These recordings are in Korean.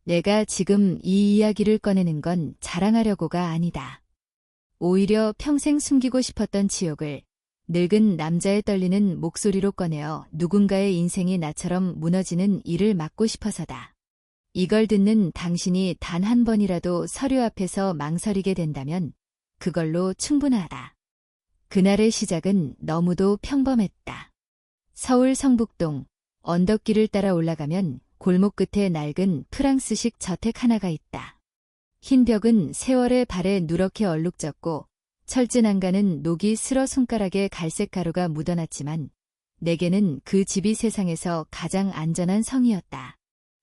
내가 지금 이 이야기를 꺼내는 건 자랑하려고가 아니다. 오히려 평생 숨기고 싶었던 치욕을 늙은 남자의 떨리는 목소리로 꺼내어 누군가의 인생이 나처럼 무너지는 일을 막고 싶어서다. 이걸 듣는 당신이 단 한 번이라도 서류 앞에서 망설이게 된다면 그걸로 충분하다. 그날의 시작은 너무도 평범했다. 서울 성북동 언덕길을 따라 올라가면 골목 끝에 낡은 프랑스식 저택 하나가 있다. 흰 벽은 세월의 발에 누렇게 얼룩졌고 철제 난간은 녹이 슬어 손가락에 갈색 가루가 묻어났지만 내게는 그 집이 세상에서 가장 안전한 성이었다.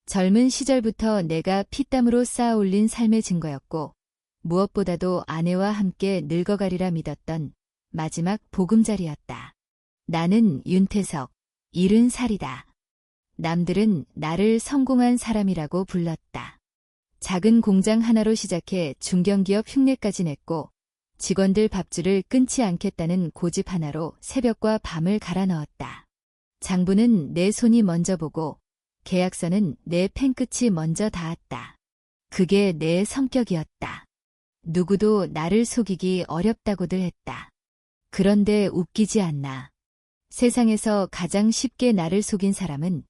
젊은 시절부터 내가 피땀으로 쌓아 올린 삶의 증거였고 무엇보다도 아내와 함께 늙어가리라 믿었던 마지막 보금자리였다. 나는 윤태석, 70살이다. 남들은 나를 성공한 사람이라고 불렀다. 작은 공장 하나로 시작해 중견기업 흉내까지 냈고 직원들 밥줄을 끊지 않겠다는 고집 하나로 새벽과 밤을 갈아 넣었다. 장부는 내 손이 먼저 보고 계약서는 내 펜끝이 먼저 닿았다. 그게 내 성격이었다. 누구도 나를 속이기 어렵다고들 했다. 그런데 웃기지 않나. 세상에서 가장 쉽게 나를 속인 사람은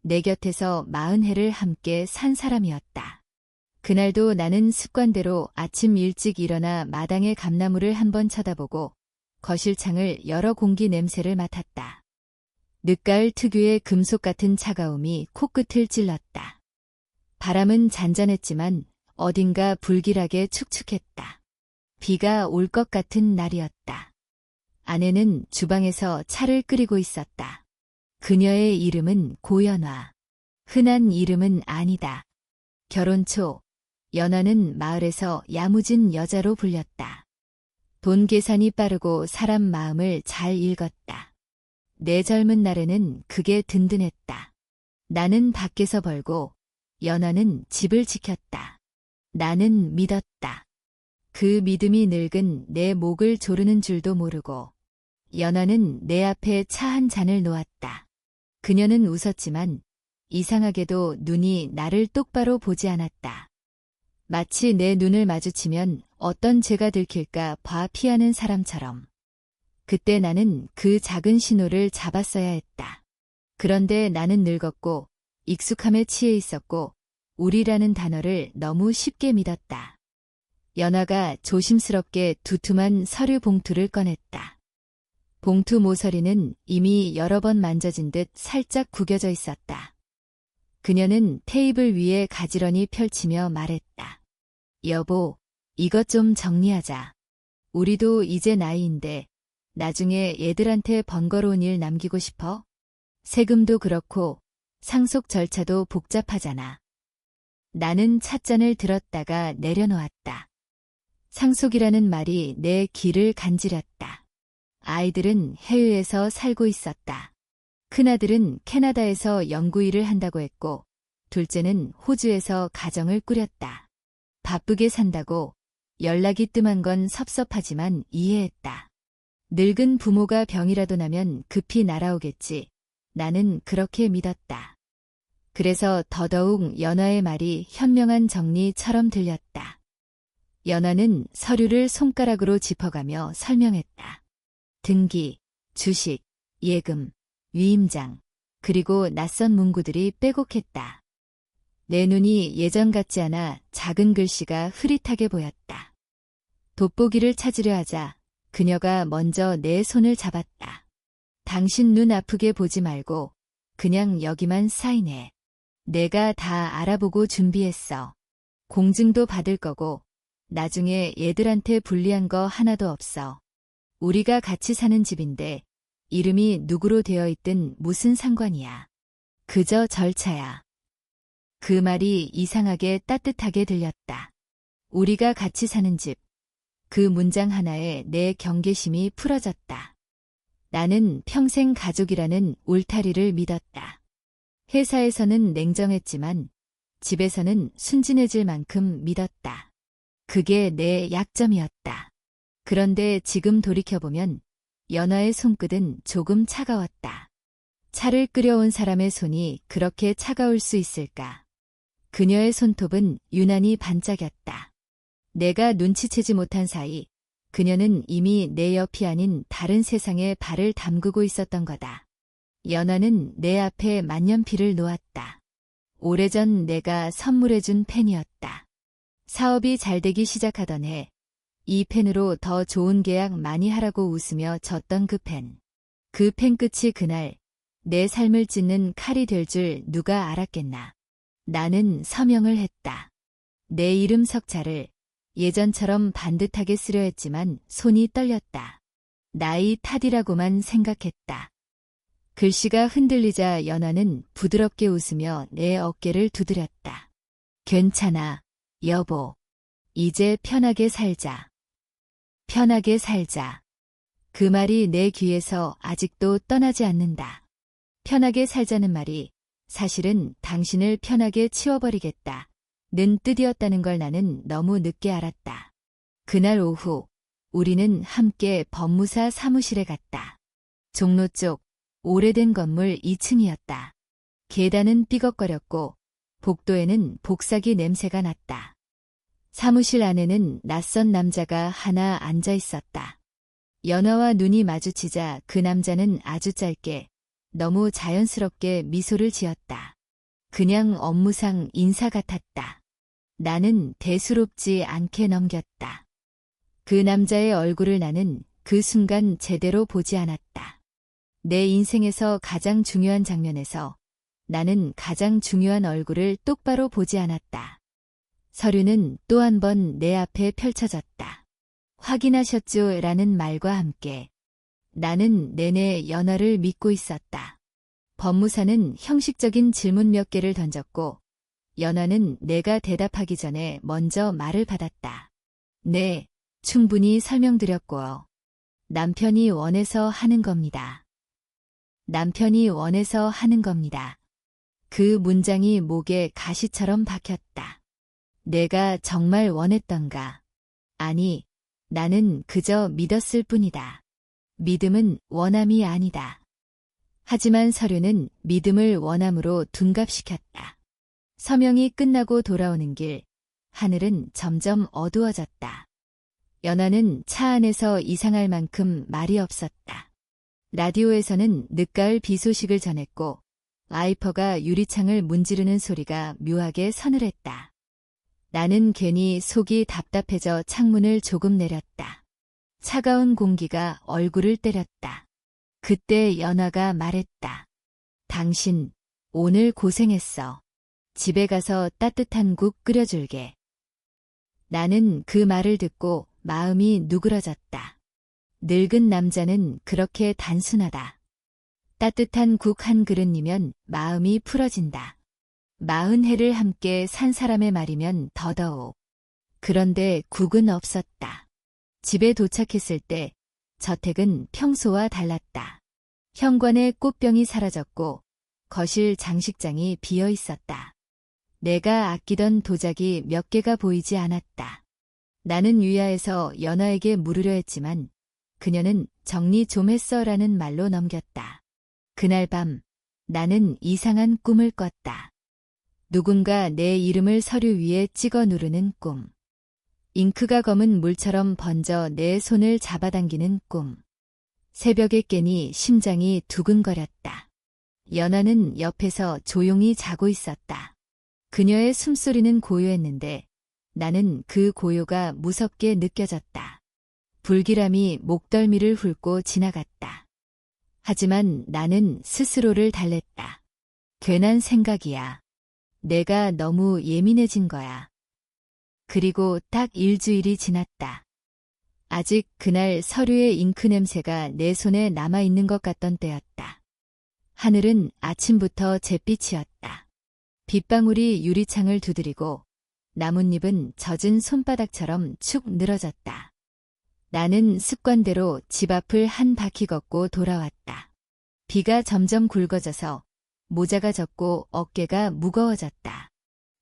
내 곁에서 40해를 함께 산 사람이었다. 그날도 나는 습관대로 아침 일찍 일어나 마당의 감나무를 한번 쳐다보고 거실 창을 열어 공기 냄새를 맡았다. 늦가을 특유의 금속 같은 차가움이 코끝을 찔렀다. 바람은 잔잔했지만 어딘가 불길하게 축축했다. 비가 올 것 같은 날이었다. 아내는 주방에서 차를 끓이고 있었다. 그녀의 이름은 고연화. 흔한 이름은 아니다. 결혼 초 연화는 마을에서 야무진 여자로 불렸다. 돈 계산이 빠르고 사람 마음을 잘 읽었다. 내 젊은 날에는 그게 든든했다. 나는 밖에서 벌고 연화는 집을 지켰다. 나는 믿었다. 그 믿음이 늙은 내 목을 조르는 줄도 모르고 연화는 내 앞에 차 한 잔을 놓았다. 그녀는 웃었지만 이상하게도 눈이 나를 똑바로 보지 않았다. 마치 내 눈을 마주치면 어떤 죄가 들킬까 봐 피하는 사람처럼. 그때 나는 그 작은 신호를 잡았어야 했다. 그런데 나는 늙었고 익숙함에 취해 있었고 우리라는 단어를 너무 쉽게 믿었다. 연화가 조심스럽게 두툼한 서류 봉투를 꺼냈다. 봉투 모서리는 이미 여러 번 만져진 듯 살짝 구겨져 있었다. 그녀는 테이블 위에 가지런히 펼치며 말했다. 여보, 이것 좀 정리하자. 우리도 이제 나이인데 나중에 얘들한테 번거로운 일 남기고 싶어? 세금도 그렇고 상속 절차도 복잡하잖아. 나는 찻잔을 들었다가 내려놓았다. 상속이라는 말이 내 귀를 간지렸다. 아이들은 해외에서 살고 있었다. 큰아들은 캐나다에서 연구일을 한다고 했고 둘째는 호주에서 가정을 꾸렸다. 바쁘게 산다고 연락이 뜸한 건 섭섭하지만 이해했다. 늙은 부모가 병이라도 나면 급히 날아오겠지. 나는 그렇게 믿었다. 그래서 더더욱 연화의 말이 현명한 정리처럼 들렸다. 연화는 서류를 손가락으로 짚어가며 설명했다. 등기, 주식, 예금, 위임장, 그리고 낯선 문구들이 빼곡했다. 내 눈이 예전 같지 않아 작은 글씨가 흐릿하게 보였다. 돋보기를 찾으려 하자 그녀가 먼저 내 손을 잡았다. 당신 눈 아프게 보지 말고 그냥 여기만 사인해. 내가 다 알아보고 준비했어. 공증도 받을 거고 나중에 얘들한테 불리한 거 하나도 없어. 우리가 같이 사는 집인데 이름이 누구로 되어 있든 무슨 상관이야. 그저 절차야. 그 말이 이상하게 따뜻하게 들렸다. 우리가 같이 사는 집. 그 문장 하나에 내 경계심이 풀어졌다. 나는 평생 가족이라는 울타리를 믿었다. 회사에서는 냉정했지만 집에서는 순진해질 만큼 믿었다. 그게 내 약점이었다. 그런데 지금 돌이켜보면 연화의 손끝은 조금 차가웠다. 차를 끓여온 사람의 손이 그렇게 차가울 수 있을까? 그녀의 손톱은 유난히 반짝였다. 내가 눈치채지 못한 사이 그녀는 이미 내 옆이 아닌 다른 세상에 발을 담그고 있었던 거다. 연화는 내 앞에 만년필을 놓았다. 오래전 내가 선물해준 펜이었다. 사업이 잘 되기 시작하던 해, 이 펜으로 더 좋은 계약 많이 하라고 웃으며 줬던 그 펜. 그 펜 끝이 그날 내 삶을 찢는 칼이 될 줄 누가 알았겠나. 나는 서명을 했다. 내 이름 석자를 예전처럼 반듯하게 쓰려 했지만 손이 떨렸다. 나이 탓이라고만 생각했다. 글씨가 흔들리자 연화는 부드럽게 웃으며 내 어깨를 두드렸다. 괜찮아, 여보. 이제 편하게 살자. 편하게 살자. 그 말이 내 귀에서 아직도 떠나지 않는다. 편하게 살자는 말이 사실은 당신을 편하게 치워버리겠다. 는 뜻이었다는 걸 나는 너무 늦게 알았다. 그날 오후, 우리는 함께 법무사 사무실에 갔다. 종로 쪽 오래된 건물 2층이었다. 계단은 삐걱거렸고 복도에는 복사기 냄새가 났다. 사무실 안에는 낯선 남자가 하나 앉아 있었다. 연화와 눈이 마주치자 그 남자는 아주 짧게, 너무 자연스럽게 미소를 지었다. 그냥 업무상 인사 같았다. 나는 대수롭지 않게 넘겼다. 그 남자의 얼굴을 나는 그 순간 제대로 보지 않았다. 내 인생에서 가장 중요한 장면에서 나는 가장 중요한 얼굴을 똑바로 보지 않았다. 서류는 또 한 번 내 앞에 펼쳐졌다. 확인하셨죠? 라는 말과 함께 나는 내내 연화를 믿고 있었다. 법무사는 형식적인 질문 몇 개를 던졌고 연화는 내가 대답하기 전에 먼저 말을 받았다. 네, 충분히 설명드렸고요. 남편이 원해서 하는 겁니다. 남편이 원해서 하는 겁니다. 그 문장이 목에 가시처럼 박혔다. 내가 정말 원했던가? 아니, 나는 그저 믿었을 뿐이다. 믿음은 원함이 아니다. 하지만 서류는 믿음을 원함으로 둔갑시켰다. 서명이 끝나고 돌아오는 길, 하늘은 점점 어두워졌다. 연화는 차 안에서 이상할 만큼 말이 없었다. 라디오에서는 늦가을 비 소식을 전했고 와이퍼가 유리창을 문지르는 소리가 묘하게 서늘했다. 나는 괜히 속이 답답해져 창문을 조금 내렸다. 차가운 공기가 얼굴을 때렸다. 그때 연화가 말했다. 당신, 오늘 고생했어. 집에 가서 따뜻한 국 끓여줄게. 나는 그 말을 듣고 마음이 누그러졌다. 늙은 남자는 그렇게 단순하다. 따뜻한 국 한 그릇이면 마음이 풀어진다. 40해를 함께 산 사람의 말이면 더더욱. 그런데 국은 없었다. 집에 도착했을 때 저택은 평소와 달랐다. 현관의 꽃병이 사라졌고 거실 장식장이 비어 있었다. 내가 아끼던 도자기 몇 개가 보이지 않았다. 나는 유야해서 연화에게 물으려 했지만 그녀는 정리 좀 했어라는 말로 넘겼다. 그날 밤 나는 이상한 꿈을 꿨다. 누군가 내 이름을 서류 위에 찍어 누르는 꿈. 잉크가 검은 물처럼 번져 내 손을 잡아당기는 꿈. 새벽에 깨니 심장이 두근거렸다. 연화는 옆에서 조용히 자고 있었다. 그녀의 숨소리는 고요했는데 나는 그 고요가 무섭게 느껴졌다. 불길함이 목덜미를 훑고 지나갔다. 하지만 나는 스스로를 달랬다. 괜한 생각이야. 내가 너무 예민해진 거야. 그리고 딱 일주일이 지났다. 아직 그날 서류의 잉크 냄새가 내 손에 남아있는 것 같던 때였다. 하늘은 아침부터 잿빛이었다. 빗방울이 유리창을 두드리고 나뭇잎은 젖은 손바닥처럼 축 늘어졌다. 나는 습관대로 집 앞을 한 바퀴 걷고 돌아왔다. 비가 점점 굵어져서 모자가 젖고 어깨가 무거워졌다.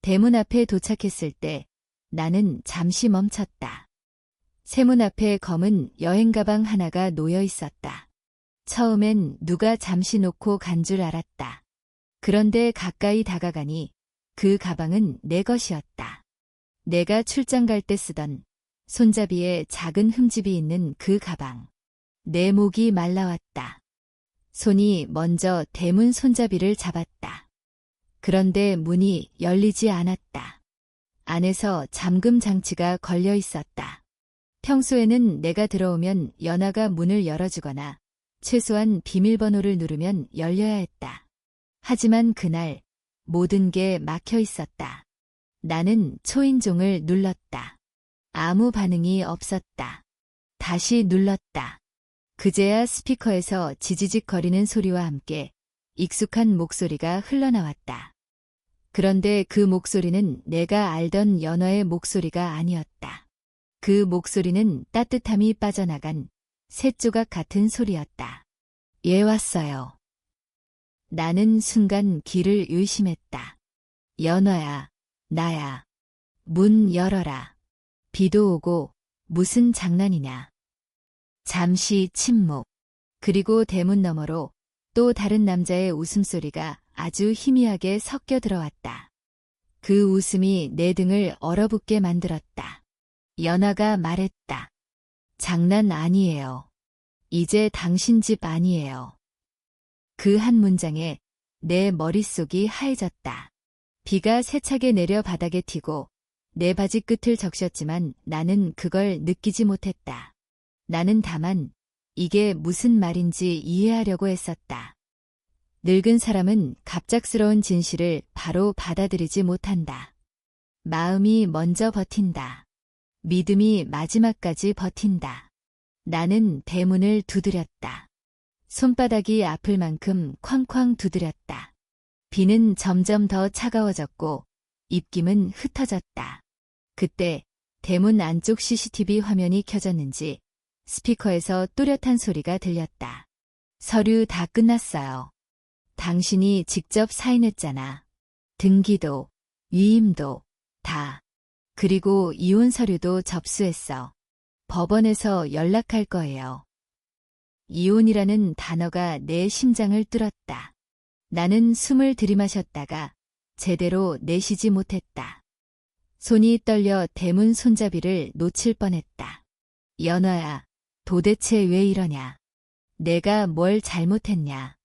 대문 앞에 도착했을 때 나는 잠시 멈췄다. 세문 앞에 검은 여행 가방 하나가 놓여 있었다. 처음엔 누가 잠시 놓고 간 줄 알았다. 그런데 가까이 다가가니 그 가방은 내 것이었다. 내가 출장 갈 때 쓰던 손잡이에 작은 흠집이 있는 그 가방. 내 목이 말라왔다. 손이 먼저 대문 손잡이를 잡았다. 그런데 문이 열리지 않았다. 안에서 잠금 장치가 걸려 있었다. 평소에는 내가 들어오면 연하가 문을 열어주거나 최소한 비밀번호를 누르면 열려야 했다. 하지만 그날 모든 게 막혀 있었다. 나는 초인종을 눌렀다. 아무 반응이 없었다. 다시 눌렀다. 그제야 스피커에서 지지직 거리는 소리와 함께 익숙한 목소리가 흘러나왔다. 그런데 그 목소리는 내가 알던 연어의 목소리가 아니었다. 그 목소리는 따뜻함이 빠져나간 쇳조각 같은 소리였다. 얘 왔어요. 나는 순간 귀를 의심했다. 연어야, 나야. 문 열어라. 비도 오고 무슨 장난이냐. 잠시 침묵. 그리고 대문 너머로 또 다른 남자의 웃음소리가 아주 희미하게 섞여 들어왔다. 그 웃음이 내 등을 얼어붙게 만들었다. 연하가 말했다. 장난 아니에요. 이제 당신 집 아니에요. 그 한 문장에 내 머릿속이 하얘졌다. 비가 세차게 내려 바닥에 튀고 내 바지 끝을 적셨지만 나는 그걸 느끼지 못했다. 나는 다만 이게 무슨 말인지 이해하려고 했었다. 늙은 사람은 갑작스러운 진실을 바로 받아들이지 못한다. 마음이 먼저 버틴다. 믿음이 마지막까지 버틴다. 나는 대문을 두드렸다. 손바닥이 아플 만큼 쾅쾅 두드렸다. 비는 점점 더 차가워졌고 입김은 흩어졌다. 그때 대문 안쪽 CCTV 화면이 켜졌는지 스피커에서 또렷한 소리가 들렸다. 서류 다 끝났어요. 당신이 직접 사인했잖아. 등기도, 위임도, 다. 그리고 이혼 서류도 접수했어. 법원에서 연락할 거예요. 이혼이라는 단어가 내 심장을 뚫었다. 나는 숨을 들이마셨다가 제대로 내쉬지 못했다. 손이 떨려 대문 손잡이를 놓칠 뻔했다. 연어야, 도대체 왜 이러냐? 내가 뭘 잘못했냐?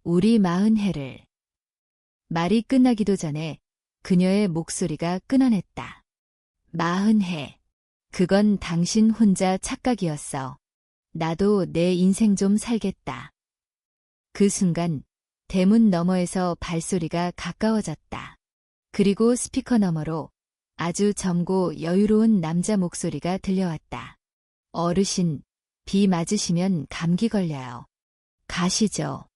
우리 40해를. 말이 끝나기도 전에 그녀의 목소리가 끊어냈다. 40해. 그건 당신 혼자 착각이었어. 나도 내 인생 좀 살겠다. 그 순간 대문 너머에서 발소리가 가까워졌다. 그리고 스피커 너머로 아주 젊고 여유로운 남자 목소리가 들려왔다. 어르신, 비 맞으시면 감기 걸려요. 가시죠.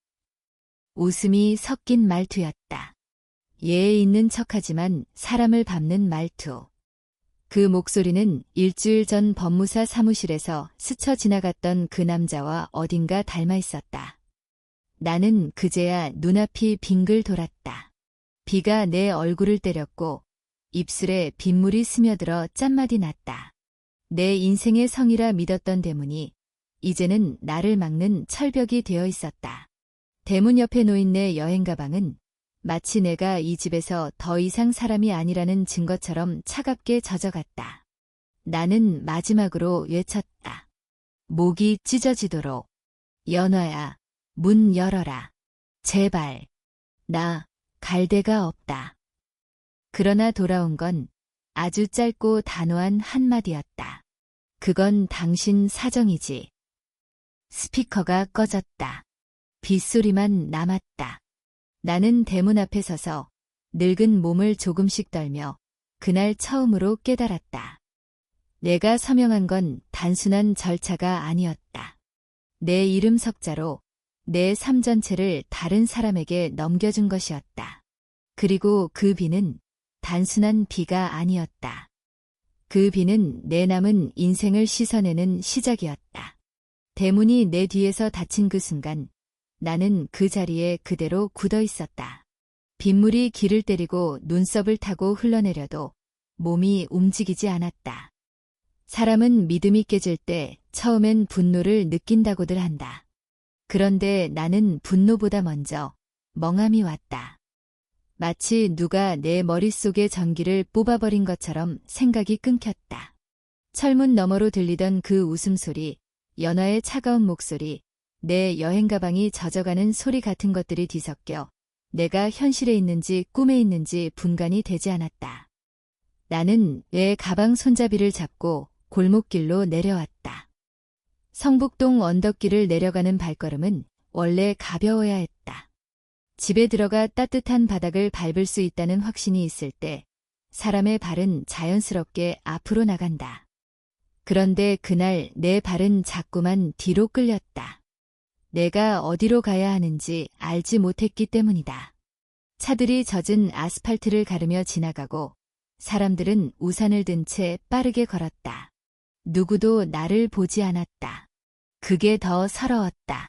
웃음이 섞인 말투였다. 예에 있는 척하지만 사람을 밟는 말투. 그 목소리는 일주일 전 법무사 사무실에서 스쳐 지나갔던 그 남자와 어딘가 닮아 있었다. 나는 그제야 눈앞이 빙글 돌았다. 비가 내 얼굴을 때렸고 입술에 빗물이 스며들어 짠맛이 났다. 내 인생의 성이라 믿었던 대문이 이제는 나를 막는 철벽이 되어 있었다. 대문 옆에 놓인 내 여행 가방은 마치 내가 이 집에서 더 이상 사람이 아니라는 증거처럼 차갑게 젖어갔다. 나는 마지막으로 외쳤다. 목이 찢어지도록. 연어야, 문 열어라. 제발. 나 갈 데가 없다. 그러나 돌아온 건 아주 짧고 단호한 한마디였다. 그건 당신 사정이지. 스피커가 꺼졌다. 빗소리만 남았다. 나는 대문 앞에 서서 늙은 몸을 조금씩 떨며 그날 처음으로 깨달았다. 내가 서명한 건 단순한 절차가 아니었다. 내 이름 석자로 내 삶 전체를 다른 사람에게 넘겨준 것이었다. 그리고 그 비는 단순한 비가 아니었다. 그 비는 내 남은 인생을 씻어내는 시작이었다. 대문이 내 뒤에서 닫힌 그 순간 나는 그 자리에 그대로 굳어 있었다. 빗물이 귀를 때리고 눈썹을 타고 흘러내려도 몸이 움직이지 않았다. 사람은 믿음이 깨질 때 처음엔 분노를 느낀다고들 한다. 그런데 나는 분노보다 먼저 멍함이 왔다. 마치 누가 내 머릿속의 전기를 뽑아버린 것처럼 생각이 끊겼다. 철문 너머로 들리던 그 웃음소리, 연화의 차가운 목소리, 내 여행 가방이 젖어가는 소리 같은 것들이 뒤섞여 내가 현실에 있는지 꿈에 있는지 분간이 되지 않았다. 나는 내 가방 손잡이를 잡고 골목길로 내려왔다. 성북동 언덕길을 내려가는 발걸음은 원래 가벼워야 했다. 집에 들어가 따뜻한 바닥을 밟을 수 있다는 확신이 있을 때 사람의 발은 자연스럽게 앞으로 나간다. 그런데 그날 내 발은 자꾸만 뒤로 끌렸다. 내가 어디로 가야 하는지 알지 못했기 때문이다. 차들이 젖은 아스팔트를 가르며 지나가고 사람들은 우산을 든 채 빠르게 걸었다. 누구도 나를 보지 않았다. 그게 더 서러웠다.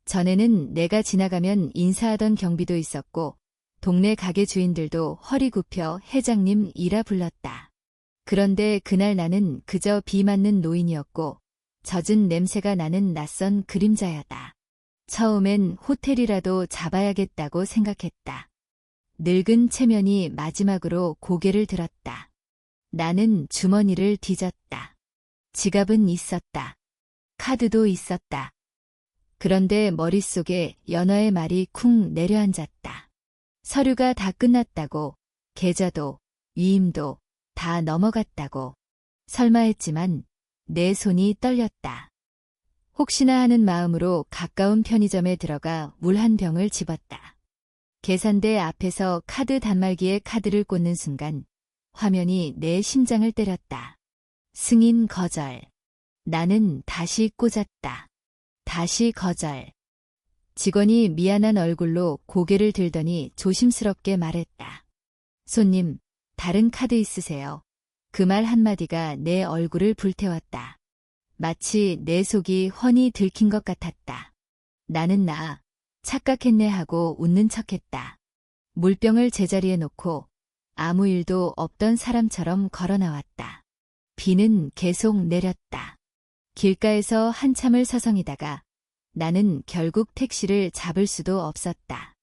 전에는 내가 지나가면 인사하던 경비도 있었고 동네 가게 주인들도 허리 굽혀 회장님이라 불렀다. 그런데 그날 나는 그저 비 맞는 노인이었고 젖은 냄새가 나는 낯선 그림자였다. 처음엔 호텔이라도 잡아야겠다고 생각했다. 늙은 체면이 마지막으로 고개를 들었다. 나는 주머니를 뒤졌다. 지갑은 있었다. 카드도 있었다. 그런데 머릿속에 연화의 말이 쿵 내려앉았다. 서류가 다 끝났다고, 계좌도, 위임도 다 넘어갔다고. 설마 했지만 내 손이 떨렸다. 혹시나 하는 마음으로 가까운 편의점에 들어가 물 한 병을 집었다. 계산대 앞에서 카드 단말기에 카드를 꽂는 순간 화면이 내 심장을 때렸다. 승인 거절. 나는 다시 꽂았다. 다시 거절. 직원이 미안한 얼굴로 고개를 들더니 조심스럽게 말했다. 손님, 다른 카드 있으세요? 그 말 한마디가 내 얼굴을 불태웠다. 마치 내 속이 훤히 들킨 것 같았다. 나는 착각했네 하고 웃는 척했다. 물병을 제자리에 놓고 아무 일도 없던 사람처럼 걸어 나왔다. 비는 계속 내렸다. 길가에서 한참을 서성이다가 나는 결국 택시를 잡을 수도 없었다.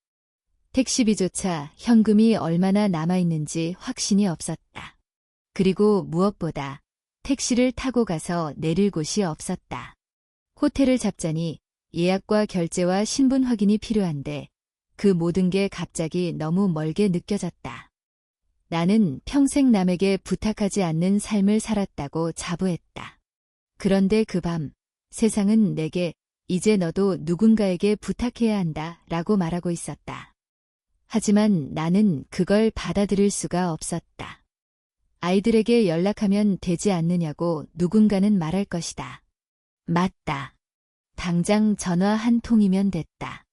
택시비조차 현금이 얼마나 남아있는지 확신이 없었다. 그리고 무엇보다 택시를 타고 가서 내릴 곳이 없었다. 호텔을 잡자니 예약과 결제와 신분 확인이 필요한데 그 모든 게 갑자기 너무 멀게 느껴졌다. 나는 평생 남에게 부탁하지 않는 삶을 살았다고 자부했다. 그런데 그 밤 세상은 내게 이제 너도 누군가에게 부탁해야 한다 라고 말하고 있었다. 하지만 나는 그걸 받아들일 수가 없었다. 아이들에게 연락하면 되지 않느냐고 누군가는 말할 것이다. 맞다. 당장 전화 한 통이면 됐다.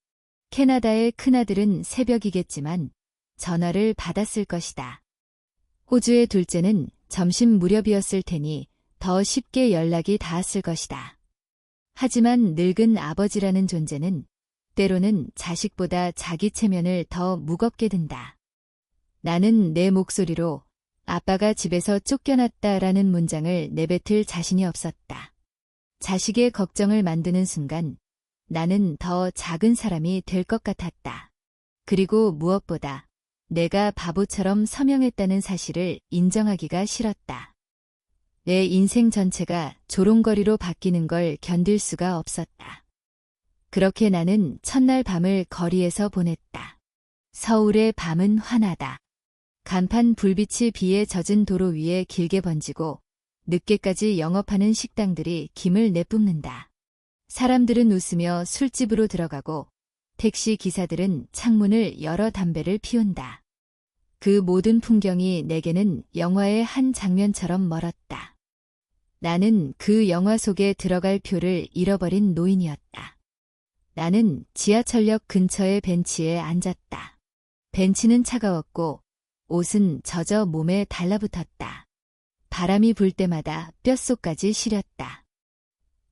캐나다의 큰아들은 새벽이겠지만 전화를 받았을 것이다. 호주의 둘째는 점심 무렵이었을 테니 더 쉽게 연락이 닿았을 것이다. 하지만 늙은 아버지라는 존재는 때로는 자식보다 자기 체면을 더 무겁게 든다. 나는 내 목소리로 아빠가 집에서 쫓겨났다라는 문장을 내뱉을 자신이 없었다. 자식의 걱정을 만드는 순간 나는 더 작은 사람이 될 것 같았다. 그리고 무엇보다 내가 바보처럼 서명했다는 사실을 인정하기가 싫었다. 내 인생 전체가 조롱거리로 바뀌는 걸 견딜 수가 없었다. 그렇게 나는 첫날 밤을 거리에서 보냈다. 서울의 밤은 환하다. 간판 불빛이 비에 젖은 도로 위에 길게 번지고 늦게까지 영업하는 식당들이 김을 내뿜는다. 사람들은 웃으며 술집으로 들어가고 택시 기사들은 창문을 열어 담배를 피운다. 그 모든 풍경이 내게는 영화의 한 장면처럼 멀었다. 나는 그 영화 속에 들어갈 표를 잃어버린 노인이었다. 나는 지하철역 근처의 벤치에 앉았다. 벤치는 차가웠고 옷은 젖어 몸에 달라붙었다. 바람이 불 때마다 뼛속까지 시렸다.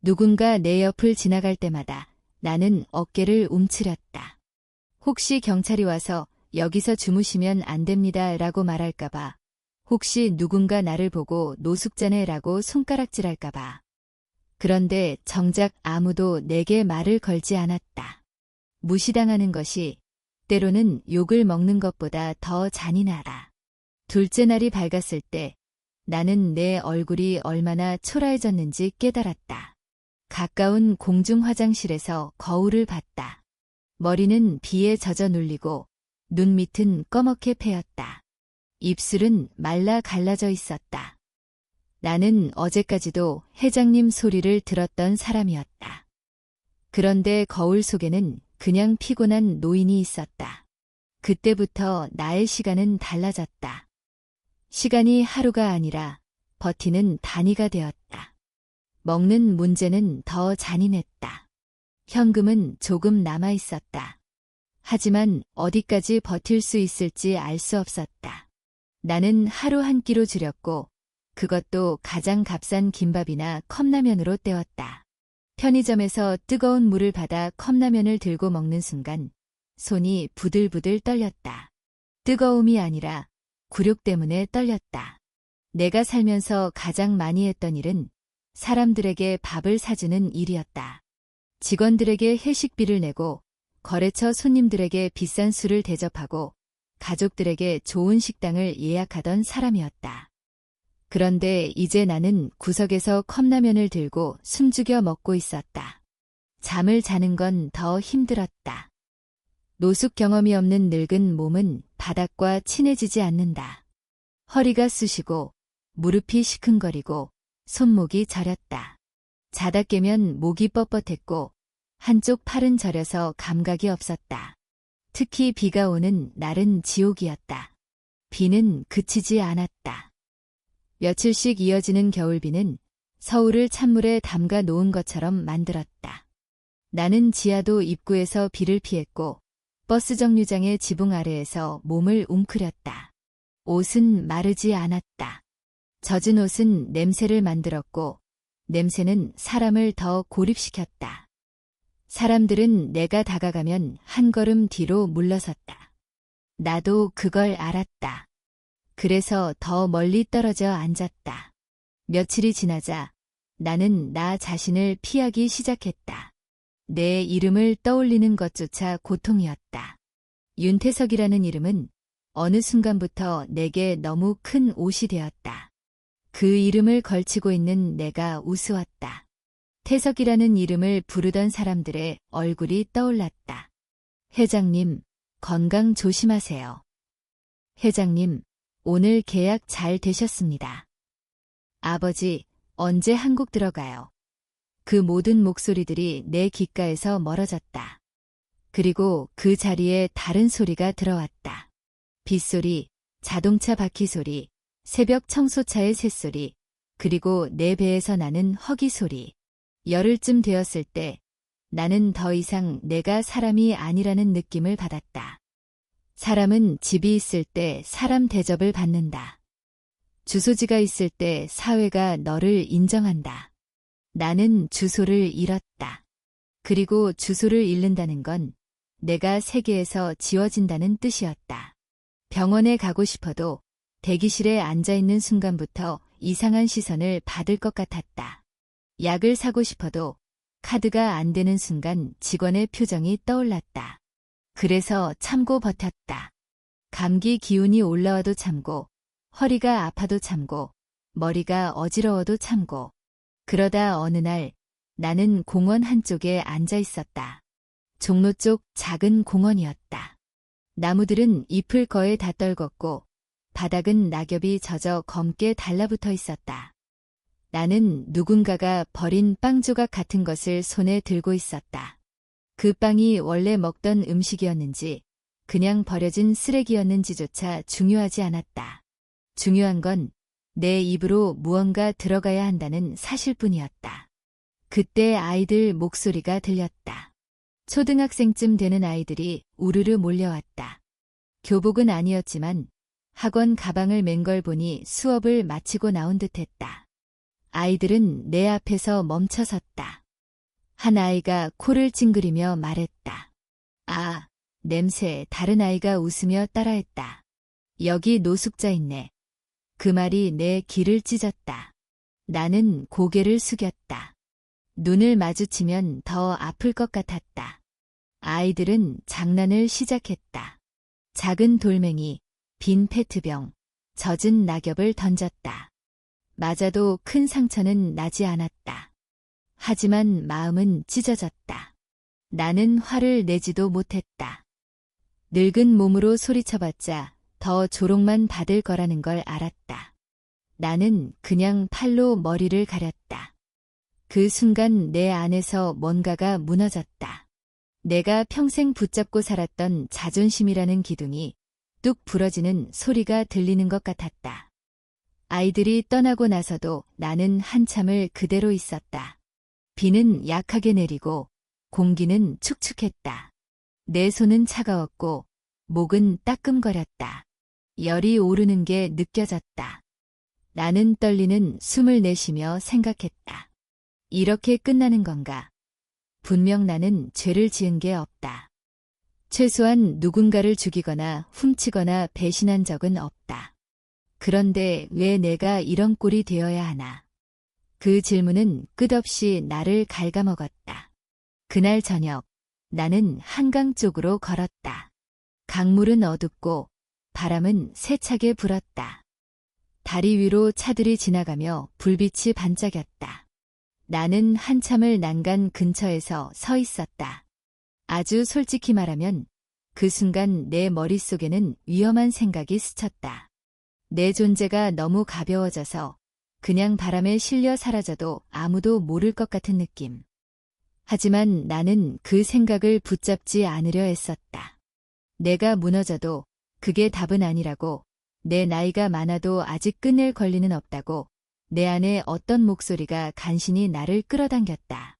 누군가 내 옆을 지나갈 때마다 나는 어깨를 움츠렸다. 혹시 경찰이 와서 여기서 주무시면 안 됩니다 라고 말할까봐, 혹시 누군가 나를 보고 노숙자네 라고 손가락질할까봐. 그런데 정작 아무도 내게 말을 걸지 않았다. 무시당하는 것이 때로는 욕을 먹는 것보다 더 잔인하다. 둘째 날이 밝았을 때 나는 내 얼굴이 얼마나 초라해졌는지 깨달았다. 가까운 공중 화장실에서 거울을 봤다. 머리는 비에 젖어 눌리고 눈 밑은 꺼멓게 패였다. 입술은 말라 갈라져 있었다. 나는 어제까지도 회장님 소리를 들었던 사람이었다. 그런데 거울 속에는 그냥 피곤한 노인이 있었다. 그때부터 나의 시간은 달라졌다. 시간이 하루가 아니라 버티는 단위가 되었다. 먹는 문제는 더 잔인했다. 현금은 조금 남아 있었다. 하지만 어디까지 버틸 수 있을지 알 수 없었다. 나는 하루 한 끼로 줄였고 그것도 가장 값싼 김밥이나 컵라면으로 때웠다. 편의점에서 뜨거운 물을 받아 컵라면을 들고 먹는 순간 손이 부들부들 떨렸다. 뜨거움이 아니라 굴욕 때문에 떨렸다. 내가 살면서 가장 많이 했던 일은 사람들에게 밥을 사주는 일이었다. 직원들에게 회식비를 내고 거래처 손님들에게 비싼 술을 대접하고 가족들에게 좋은 식당을 예약하던 사람이었다. 그런데 이제 나는 구석에서 컵라면을 들고 숨죽여 먹고 있었다. 잠을 자는 건 더 힘들었다. 노숙 경험이 없는 늙은 몸은 바닥과 친해지지 않는다. 허리가 쑤시고 무릎이 시큰거리고 손목이 저렸다. 자다 깨면 목이 뻣뻣했고 한쪽 팔은 저려서 감각이 없었다. 특히 비가 오는 날은 지옥이었다. 비는 그치지 않았다. 며칠씩 이어지는 겨울비는 서울을 찬물에 담가 놓은 것처럼 만들었다. 나는 지하도 입구에서 비를 피했고 버스 정류장의 지붕 아래에서 몸을 웅크렸다. 옷은 마르지 않았다. 젖은 옷은 냄새를 만들었고 냄새는 사람을 더 고립시켰다. 사람들은 내가 다가가면 한 걸음 뒤로 물러섰다. 나도 그걸 알았다. 그래서 더 멀리 떨어져 앉았다. 며칠이 지나자 나는 나 자신을 피하기 시작했다. 내 이름을 떠올리는 것조차 고통이었다. 윤태석이라는 이름은 어느 순간부터 내게 너무 큰 옷이 되었다. 그 이름을 걸치고 있는 내가 우스웠다. 태석이라는 이름을 부르던 사람들의 얼굴이 떠올랐다. 회장님, 건강 조심하세요. 회장님, 오늘 계약 잘 되셨습니다. 아버지, 언제 한국 들어가요? 그 모든 목소리들이 내 귓가에서 멀어졌다. 그리고 그 자리에 다른 소리가 들어왔다. 빗소리, 자동차 바퀴 소리, 새벽 청소차의 새소리, 그리고 내 배에서 나는 허기 소리. 열흘쯤 되었을 때 나는 더 이상 내가 사람이 아니라는 느낌을 받았다. 사람은 집이 있을 때 사람 대접을 받는다. 주소지가 있을 때 사회가 너를 인정한다. 나는 주소를 잃었다. 그리고 주소를 잃는다는 건 내가 세계에서 지워진다는 뜻이었다. 병원에 가고 싶어도 대기실에 앉아있는 순간부터 이상한 시선을 받을 것 같았다. 약을 사고 싶어도 카드가 안 되는 순간 직원의 표정이 떠올랐다. 그래서 참고 버텼다. 감기 기운이 올라와도 참고, 허리가 아파도 참고, 머리가 어지러워도 참고. 그러다 어느 날 나는 공원 한쪽에 앉아 있었다. 종로 쪽 작은 공원이었다. 나무들은 잎을 거의 다 떨궜고 바닥은 낙엽이 젖어 검게 달라붙어 있었다. 나는 누군가가 버린 빵 조각 같은 것을 손에 들고 있었다. 그 빵이 원래 먹던 음식이었는지 그냥 버려진 쓰레기였는지조차 중요하지 않았다. 중요한 건 내 입으로 무언가 들어가야 한다는 사실뿐이었다. 그때 아이들 목소리가 들렸다. 초등학생쯤 되는 아이들이 우르르 몰려왔다. 교복은 아니었지만 학원 가방을 맨 걸 보니 수업을 마치고 나온 듯했다. 아이들은 내 앞에서 멈춰섰다. 한 아이가 코를 찡그리며 말했다. 아, 냄새. 다른 아이가 웃으며 따라했다. 여기 노숙자 있네. 그 말이 내 귀를 찢었다. 나는 고개를 숙였다. 눈을 마주치면 더 아플 것 같았다. 아이들은 장난을 시작했다. 작은 돌멩이, 빈 페트병, 젖은 낙엽을 던졌다. 맞아도 큰 상처는 나지 않았다. 하지만 마음은 찢어졌다. 나는 화를 내지도 못했다. 늙은 몸으로 소리쳐봤자 더 조롱만 받을 거라는 걸 알았다. 나는 그냥 팔로 머리를 가렸다. 그 순간 내 안에서 뭔가가 무너졌다. 내가 평생 붙잡고 살았던 자존심이라는 기둥이 뚝 부러지는 소리가 들리는 것 같았다. 아이들이 떠나고 나서도 나는 한참을 그대로 있었다. 비는 약하게 내리고 공기는 축축했다. 내 손은 차가웠고 목은 따끔거렸다. 열이 오르는 게 느껴졌다. 나는 떨리는 숨을 내쉬며 생각했다. 이렇게 끝나는 건가? 분명 나는 죄를 지은 게 없다. 최소한 누군가를 죽이거나 훔치거나 배신한 적은 없다. 그런데 왜 내가 이런 꼴이 되어야 하나? 그 질문은 끝없이 나를 갉아먹었다. 그날 저녁, 나는 한강 쪽으로 걸었다. 강물은 어둡고 바람은 세차게 불었다. 다리 위로 차들이 지나가며 불빛이 반짝였다. 나는 한참을 난간 근처에서 서 있었다. 아주 솔직히 말하면 그 순간 내 머릿속에는 위험한 생각이 스쳤다. 내 존재가 너무 가벼워져서 그냥 바람에 실려 사라져도 아무도 모를 것 같은 느낌. 하지만 나는 그 생각을 붙잡지 않으려 애썼다. 내가 무너져도 그게 답은 아니라고, 내 나이가 많아도 아직 끝낼 권리는 없다고, 내 안에 어떤 목소리가 간신히 나를 끌어당겼다.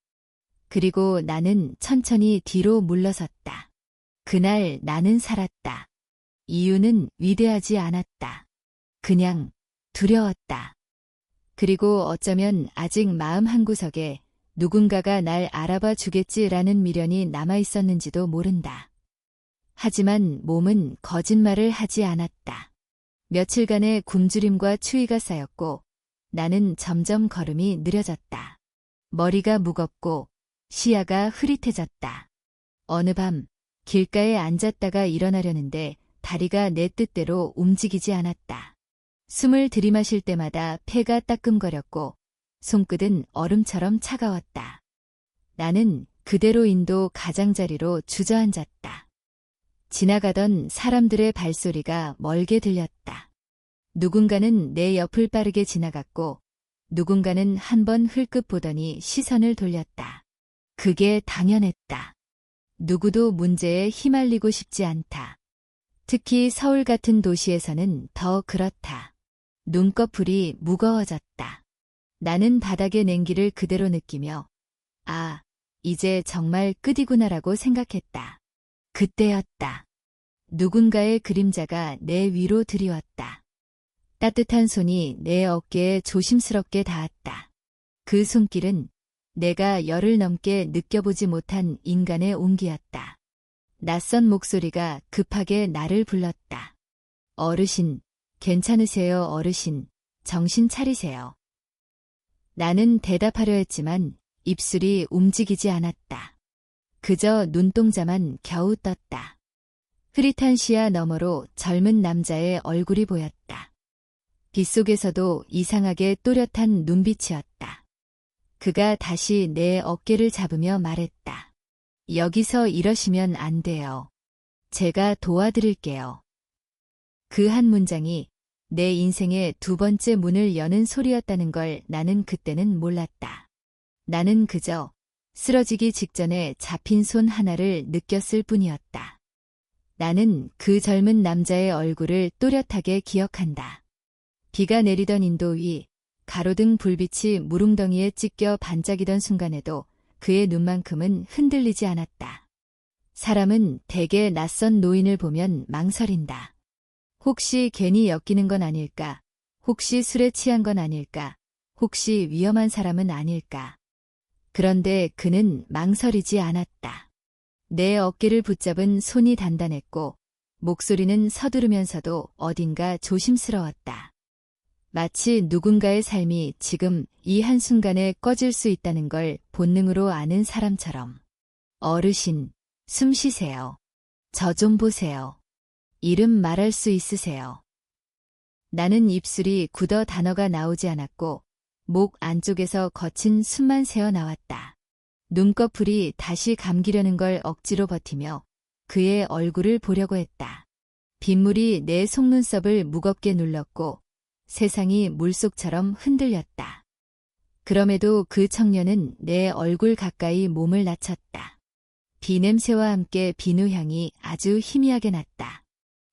그리고 나는 천천히 뒤로 물러섰다. 그날 나는 살았다. 이유는 위대하지 않았다. 그냥 두려웠다. 그리고 어쩌면 아직 마음 한구석에 누군가가 날 알아봐 주겠지라는 미련이 남아있었는지도 모른다. 하지만 몸은 거짓말을 하지 않았다. 며칠간의 굶주림과 추위가 쌓였고 나는 점점 걸음이 느려졌다. 머리가 무겁고 시야가 흐릿해졌다. 어느 밤 길가에 앉았다가 일어나려는데 다리가 내 뜻대로 움직이지 않았다. 숨을 들이마실 때마다 폐가 따끔거렸고 손끝은 얼음처럼 차가웠다. 나는 그대로 인도 가장자리로 주저앉았다. 지나가던 사람들의 발소리가 멀게 들렸다. 누군가는 내 옆을 빠르게 지나갔고 누군가는 한번 흘끗 보더니 시선을 돌렸다. 그게 당연했다. 누구도 문제에 휘말리고 싶지 않다. 특히 서울 같은 도시에서는 더 그렇다. 눈꺼풀이 무거워졌다. 나는 바닥의 냉기를 그대로 느끼며 아, 이제 정말 끝이구나라고 생각했다. 그때였다. 누군가의 그림자가 내 위로 드리웠다. 따뜻한 손이 내 어깨에 조심스럽게 닿았다. 그 손길은 내가 열흘 넘게 느껴보지 못한 인간의 온기였다. 낯선 목소리가 급하게 나를 불렀다. 어르신, 괜찮으세요, 어르신. 정신 차리세요. 나는 대답하려 했지만 입술이 움직이지 않았다. 그저 눈동자만 겨우 떴다. 흐릿한 시야 너머로 젊은 남자의 얼굴이 보였다. 빗속에서도 이상하게 또렷한 눈빛이었다. 그가 다시 내 어깨를 잡으며 말했다. 여기서 이러시면 안 돼요. 제가 도와드릴게요. 그 한 문장이 내 인생의 두 번째 문을 여는 소리였다는 걸 나는 그때는 몰랐다. 나는 그저 쓰러지기 직전에 잡힌 손 하나를 느꼈을 뿐이었다. 나는 그 젊은 남자의 얼굴을 또렷하게 기억한다. 비가 내리던 인도 위, 가로등 불빛이 무릉덩이에 찢겨 반짝이던 순간에도 그의 눈만큼은 흔들리지 않았다. 사람은 대개 낯선 노인을 보면 망설인다. 혹시 괜히 엮이는 건 아닐까? 혹시 술에 취한 건 아닐까? 혹시 위험한 사람은 아닐까? 그런데 그는 망설이지 않았다. 내 어깨를 붙잡은 손이 단단했고 목소리는 서두르면서도 어딘가 조심스러웠다. 마치 누군가의 삶이 지금 이 한순간에 꺼질 수 있다는 걸 본능으로 아는 사람처럼. 어르신, 숨 쉬세요. 저 좀 보세요. 이름 말할 수 있으세요? 나는 입술이 굳어 단어가 나오지 않았고 목 안쪽에서 거친 숨만 새어 나왔다. 눈꺼풀이 다시 감기려는 걸 억지로 버티며 그의 얼굴을 보려고 했다. 빗물이 내 속눈썹을 무겁게 눌렀고 세상이 물속처럼 흔들렸다. 그럼에도 그 청년은 내 얼굴 가까이 몸을 낮췄다. 비냄새와 함께 비누향이 아주 희미하게 났다.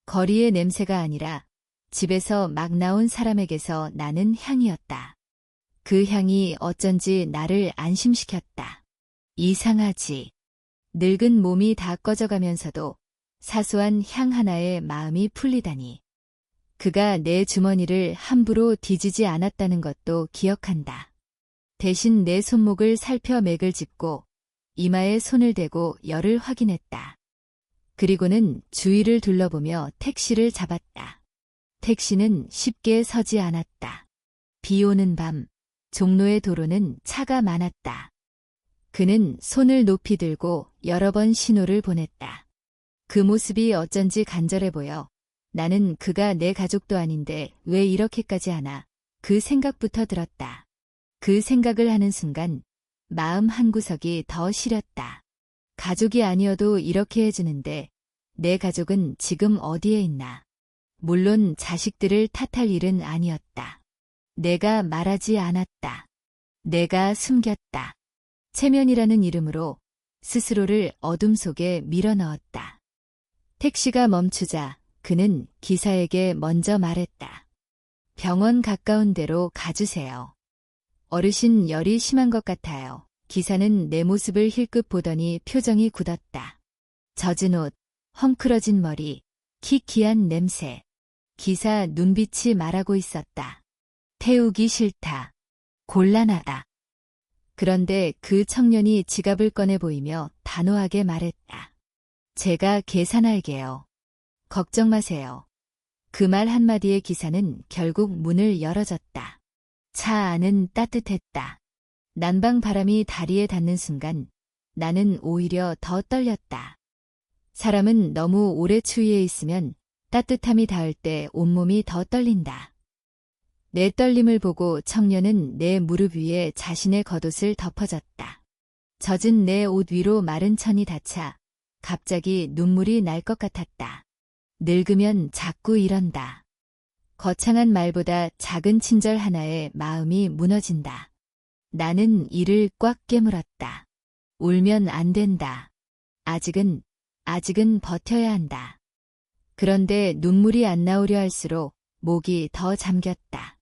거리의 냄새가 아니라 집에서 막 나온 사람에게서 나는 향이었다. 그 향이 어쩐지 나를 안심시켰다. 이상하지. 늙은 몸이 다 꺼져가면서도 사소한 향 하나에 마음이 풀리다니. 그가 내 주머니를 함부로 뒤지지 않았다는 것도 기억한다. 대신 내 손목을 살펴 맥을 짚고 이마에 손을 대고 열을 확인했다. 그리고는 주위를 둘러보며 택시를 잡았다. 택시는 쉽게 서지 않았다. 비 오는 밤, 종로의 도로는 차가 많았다. 그는 손을 높이 들고 여러 번 신호를 보냈다. 그 모습이 어쩐지 간절해 보여 나는 그가 내 가족도 아닌데 왜 이렇게까지 하나 그 생각부터 들었다. 그 생각을 하는 순간 마음 한구석이 더 시렸다. 가족이 아니어도 이렇게 해주는데 내 가족은 지금 어디에 있나. 물론 자식들을 탓할 일은 아니었다. 내가 말하지 않았다. 내가 숨겼다. 체면이라는 이름으로 스스로를 어둠 속에 밀어넣었다. 택시가 멈추자 그는 기사에게 먼저 말했다. 병원 가까운 데로 가주세요. 어르신 열이 심한 것 같아요. 기사는 내 모습을 힐끗 보더니 표정이 굳었다. 젖은 옷, 헝클어진 머리, 키키한 냄새. 기사 눈빛이 말하고 있었다. 태우기 싫다. 곤란하다. 그런데 그 청년이 지갑을 꺼내 보이며 단호하게 말했다. 제가 계산할게요. 걱정 마세요. 그 말 한마디에 기사는 결국 문을 열어줬다. 차 안은 따뜻했다. 난방 바람이 다리에 닿는 순간 나는 오히려 더 떨렸다. 사람은 너무 오래 추위에 있으면 따뜻함이 닿을 때 온몸이 더 떨린다. 내 떨림을 보고 청년은 내 무릎 위에 자신의 겉옷을 덮어줬다. 젖은 내 옷 위로 마른 천이 닿자 갑자기 눈물이 날 것 같았다. 늙으면 자꾸 이런다. 거창한 말보다 작은 친절 하나에 마음이 무너진다. 나는 이를 꽉 깨물었다. 울면 안 된다. 아직은 버텨야 한다. 그런데 눈물이 안 나오려 할수록 목이 더 잠겼다.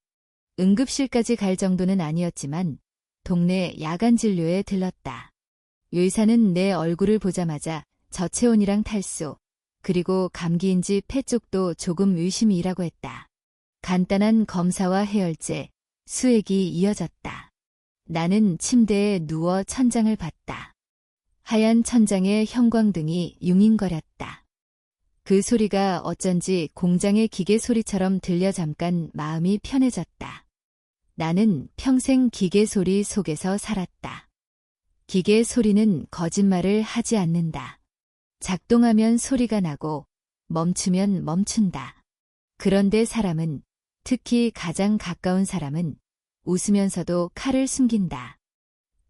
응급실까지 갈 정도는 아니었지만 동네 야간 진료에 들렀다. 의사는 내 얼굴을 보자마자 저체온이랑 탈수, 그리고 감기인지 폐 쪽도 조금 의심이 일하고 했다. 간단한 검사와 해열제, 수액이 이어졌다. 나는 침대에 누워 천장을 봤다. 하얀 천장에 형광등이 융잉거렸다. 그 소리가 어쩐지 공장의 기계 소리처럼 들려 잠깐 마음이 편해졌다. 나는 평생 기계 소리 속에서 살았다. 기계 소리는 거짓말을 하지 않는다. 작동하면 소리가 나고 멈추면 멈춘다. 그런데 사람은, 특히 가장 가까운 사람은 웃으면서도 칼을 숨긴다.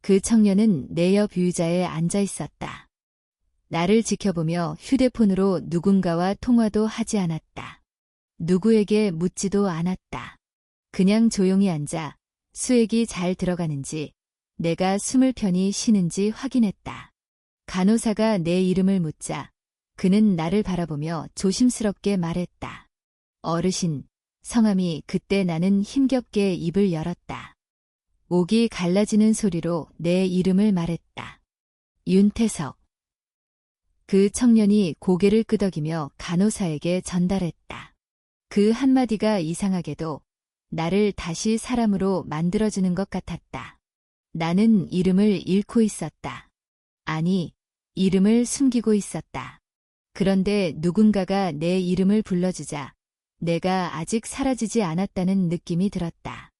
그 청년은 내 옆 의자에 앉아 있었다. 나를 지켜보며 휴대폰으로 누군가와 통화도 하지 않았다. 누구에게 묻지도 않았다. 그냥 조용히 앉아 수액이 잘 들어가는지, 내가 숨을 편히 쉬는지 확인했다. 간호사가 내 이름을 묻자 그는 나를 바라보며 조심스럽게 말했다. 어르신, 성함이. 그때 나는 힘겹게 입을 열었다. 목이 갈라지는 소리로 내 이름을 말했다. 윤태석. 그 청년이 고개를 끄덕이며 간호사에게 전달했다. 그 한마디가 이상하게도 나를 다시 사람으로 만들어주는 것 같았다. 나는 이름을 잃고 있었다. 아니, 이름을 숨기고 있었다. 그런데 누군가가 내 이름을 불러주자 내가 아직 사라지지 않았다는 느낌이 들었다.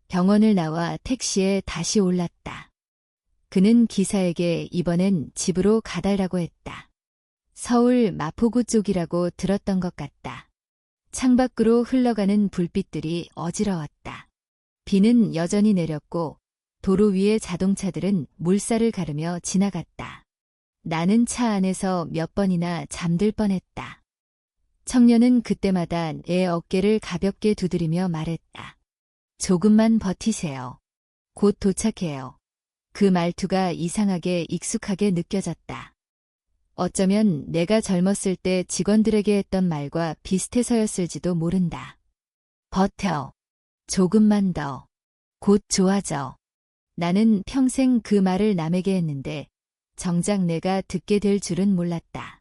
병원을 나와 택시에 다시 올랐다. 그는 기사에게 이번엔 집으로 가달라고 했다. 서울 마포구 쪽이라고 들었던 것 같다. 창밖으로 흘러가는 불빛들이 어지러웠다. 비는 여전히 내렸고 도로 위의 자동차들은 물살을 가르며 지나갔다. 나는 차 안에서 몇 번이나 잠들 뻔했다. 청년은 그때마다 내 어깨를 가볍게 두드리며 말했다. 조금만 버티세요. 곧 도착해요. 그 말투가 이상하게 익숙하게 느껴졌다. 어쩌면 내가 젊었을 때 직원들에게 했던 말과 비슷해서였을지도 모른다. 버텨. 조금만 더. 곧 좋아져. 나는 평생 그 말을 남에게 했는데 정작 내가 듣게 될 줄은 몰랐다.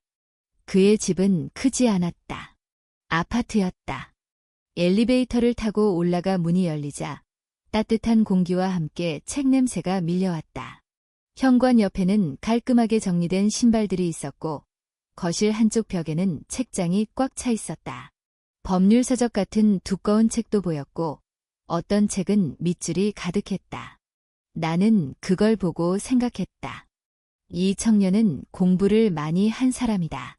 그의 집은 크지 않았다. 아파트였다. 엘리베이터를 타고 올라가 문이 열리자 따뜻한 공기와 함께 책 냄새가 밀려왔다. 현관 옆에는 깔끔하게 정리된 신발들이 있었고 거실 한쪽 벽에는 책장이 꽉 차 있었다. 법률 서적 같은 두꺼운 책도 보였고 어떤 책은 밑줄이 가득했다. 나는 그걸 보고 생각했다. 이 청년은 공부를 많이 한 사람이다.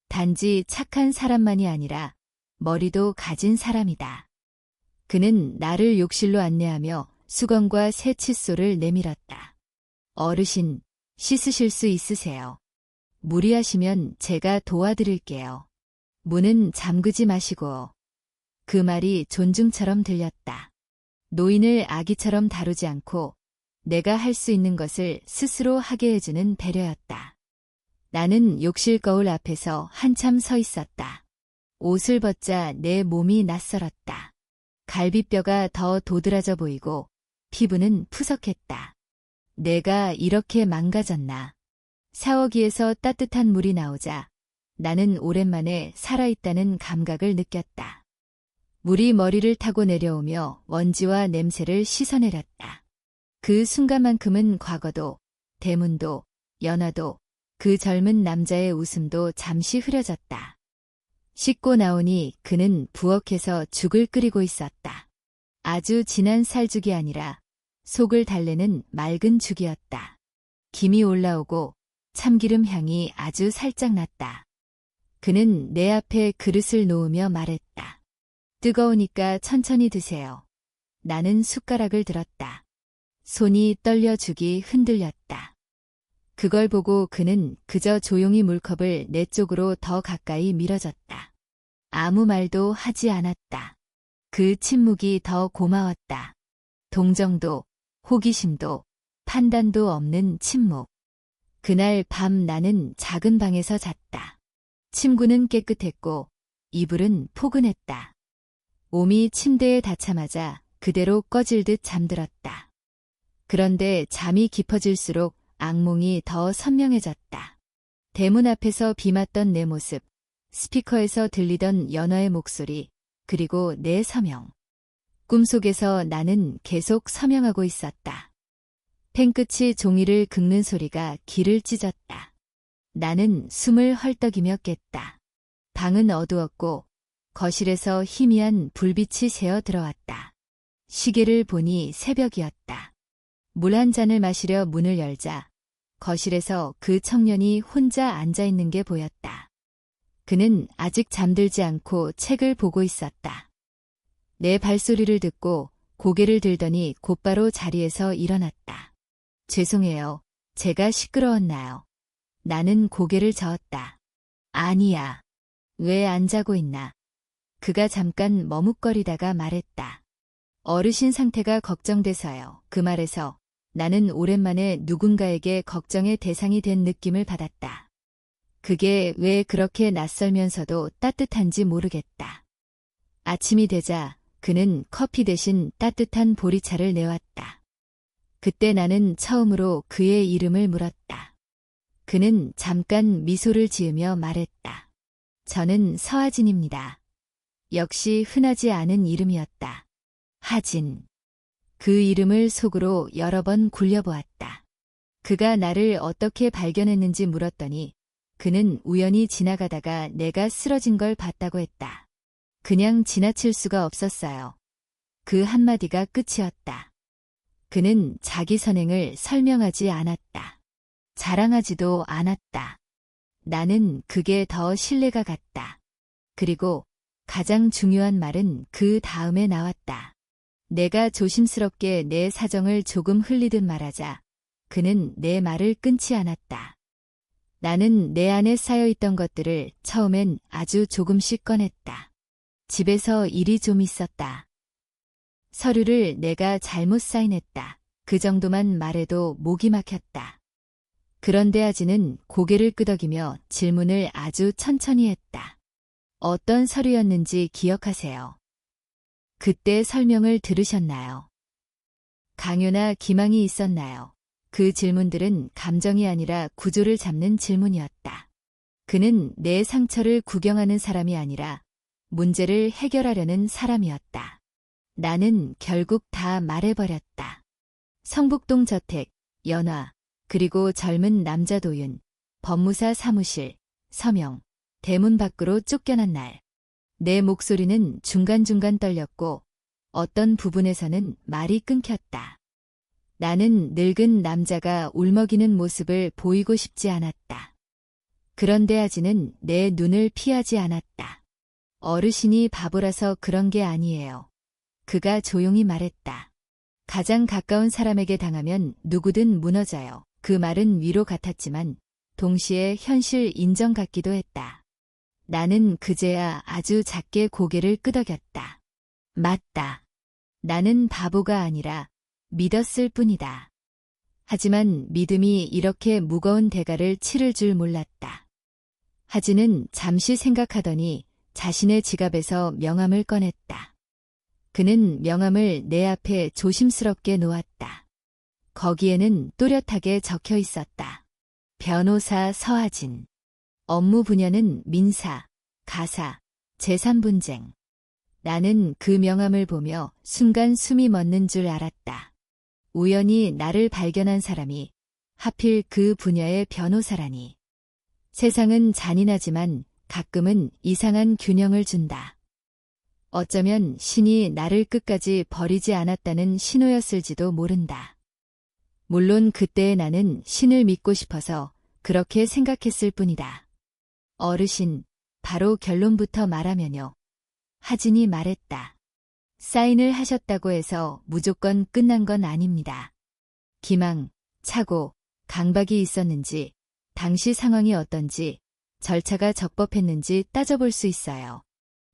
단지 착한 사람만이 아니라 머리도 가진 사람이다. 그는 나를 욕실로 안내하며 수건과 새 칫솔을 내밀었다. 어르신, 씻으실 수 있으세요. 무리하시면 제가 도와드릴게요. 문은 잠그지 마시고. 그 말이 존중처럼 들렸다. 노인을 아기처럼 다루지 않고 내가 할 수 있는 것을 스스로 하게 해주는 배려였다. 나는 욕실 거울 앞에서 한참 서 있었다. 옷을 벗자 내 몸이 낯설었다. 갈비뼈가 더 도드라져 보이고 피부는 푸석했다. 내가 이렇게 망가졌나. 샤워기에서 따뜻한 물이 나오자 나는 오랜만에 살아있다는 감각을 느꼈다. 물이 머리를 타고 내려오며 먼지와 냄새를 씻어내렸다. 그 순간만큼은 과거도, 대문도, 연화도, 그 젊은 남자의 웃음도 잠시 흐려졌다. 씻고 나오니 그는 부엌에서 죽을 끓이고 있었다. 아주 진한 쌀죽이 아니라 속을 달래는 맑은 죽이었다. 김이 올라오고 참기름 향이 아주 살짝 났다. 그는 내 앞에 그릇을 놓으며 말했다. 뜨거우니까 천천히 드세요. 나는 숟가락을 들었다. 손이 떨려 죽이 흔들렸다. 그걸 보고 그는 그저 조용히 물컵을 내 쪽으로 더 가까이 밀어줬다. 아무 말도 하지 않았다. 그 침묵이 더 고마웠다. 동정도, 호기심도, 판단도 없는 침묵. 그날 밤 나는 작은 방에서 잤다. 침구는 깨끗했고 이불은 포근했다. 몸이 침대에 닿자마자 그대로 꺼질 듯 잠들었다. 그런데 잠이 깊어질수록 악몽이 더 선명해졌다. 대문 앞에서 비 맞던 내 모습, 스피커에서 들리던 연화의 목소리, 그리고 내 서명. 꿈속에서 나는 계속 서명하고 있었다. 펜끝이 종이를 긁는 소리가 귀를 찢었다. 나는 숨을 헐떡이며 깼다. 방은 어두웠고 거실에서 희미한 불빛이 새어 들어왔다. 시계를 보니 새벽이었다. 물 한 잔을 마시려 문을 열자 거실에서 그 청년이 혼자 앉아있는 게 보였다. 그는 아직 잠들지 않고 책을 보고 있었다. 내 발소리를 듣고 고개를 들더니 곧바로 자리에서 일어났다. 죄송해요. 제가 시끄러웠나요? 나는 고개를 저었다. 아니야. 왜 안 자고 있나? 그가 잠깐 머뭇거리다가 말했다. 어르신 상태가 걱정돼서요. 그 말에서 나는 오랜만에 누군가에게 걱정의 대상이 된 느낌을 받았다. 그게 왜 그렇게 낯설면서도 따뜻한지 모르겠다. 아침이 되자 그는 커피 대신 따뜻한 보리차를 내왔다. 그때 나는 처음으로 그의 이름을 물었다. 그는 잠깐 미소를 지으며 말했다. 저는 서하진입니다. 역시 흔하지 않은 이름이었다. 하진. 그 이름을 속으로 여러 번 굴려보았다. 그가 나를 어떻게 발견했는지 물었더니 그는 우연히 지나가다가 내가 쓰러진 걸 봤다고 했다. 그냥 지나칠 수가 없었어요. 그 한마디가 끝이었다. 그는 자기 선행을 설명하지 않았다. 자랑하지도 않았다. 나는 그게 더 신뢰가 갔다. 그리고 가장 중요한 말은 그 다음에 나왔다. 내가 조심스럽게 내 사정을 조금 흘리듯 말하자 그는 내 말을 끊지 않았다. 나는 내 안에 쌓여있던 것들을 처음엔 아주 조금씩 꺼냈다. 집에서 일이 좀 있었다. 서류를 내가 잘못 사인했다. 그 정도만 말해도 목이 막혔다. 그런데 아지는 고개를 끄덕이며 질문을 아주 천천히 했다. 어떤 서류였는지 기억하세요? 그때 설명을 들으셨나요? 강요나 기망이 있었나요? 그 질문들은 감정이 아니라 구조를 잡는 질문이었다. 그는 내 상처를 구경하는 사람이 아니라 문제를 해결하려는 사람이었다. 나는 결국 다 말해버렸다. 성북동 저택, 연화, 그리고 젊은 남자 도윤, 법무사 사무실, 서명, 대문 밖으로 쫓겨난 날. 내 목소리는 중간중간 떨렸고 어떤 부분에서는 말이 끊겼다. 나는 늙은 남자가 울먹이는 모습을 보이고 싶지 않았다. 그런데 아지는 내 눈을 피하지 않았다. 어르신이 바보라서 그런 게 아니에요. 그가 조용히 말했다. 가장 가까운 사람에게 당하면 누구든 무너져요. 그 말은 위로 같았지만 동시에 현실 인정 같기도 했다. 나는 그제야 아주 작게 고개를 끄덕였다. 맞다. 나는 바보가 아니라 믿었을 뿐이다. 하지만 믿음이 이렇게 무거운 대가를 치를 줄 몰랐다. 하지는 잠시 생각하더니 자신의 지갑에서 명함을 꺼냈다. 그는 명함을 내 앞에 조심스럽게 놓았다. 거기에는 또렷하게 적혀 있었다. 변호사 서하진. 업무 분야는 민사, 가사, 재산 분쟁. 나는 그 명함을 보며 순간 숨이 멎는 줄 알았다. 우연히 나를 발견한 사람이 하필 그 분야의 변호사라니. 세상은 잔인하지만 가끔은 이상한 균형을 준다. 어쩌면 신이 나를 끝까지 버리지 않았다는 신호였을지도 모른다. 물론 그때의 나는 신을 믿고 싶어서 그렇게 생각했을 뿐이다. 어르신, 바로 결론부터 말하면요. 하진이 말했다. 사인을 하셨다고 해서 무조건 끝난 건 아닙니다. 기망, 착오, 강박이 있었는지, 당시 상황이 어떤지, 절차가 적법했는지 따져볼 수 있어요.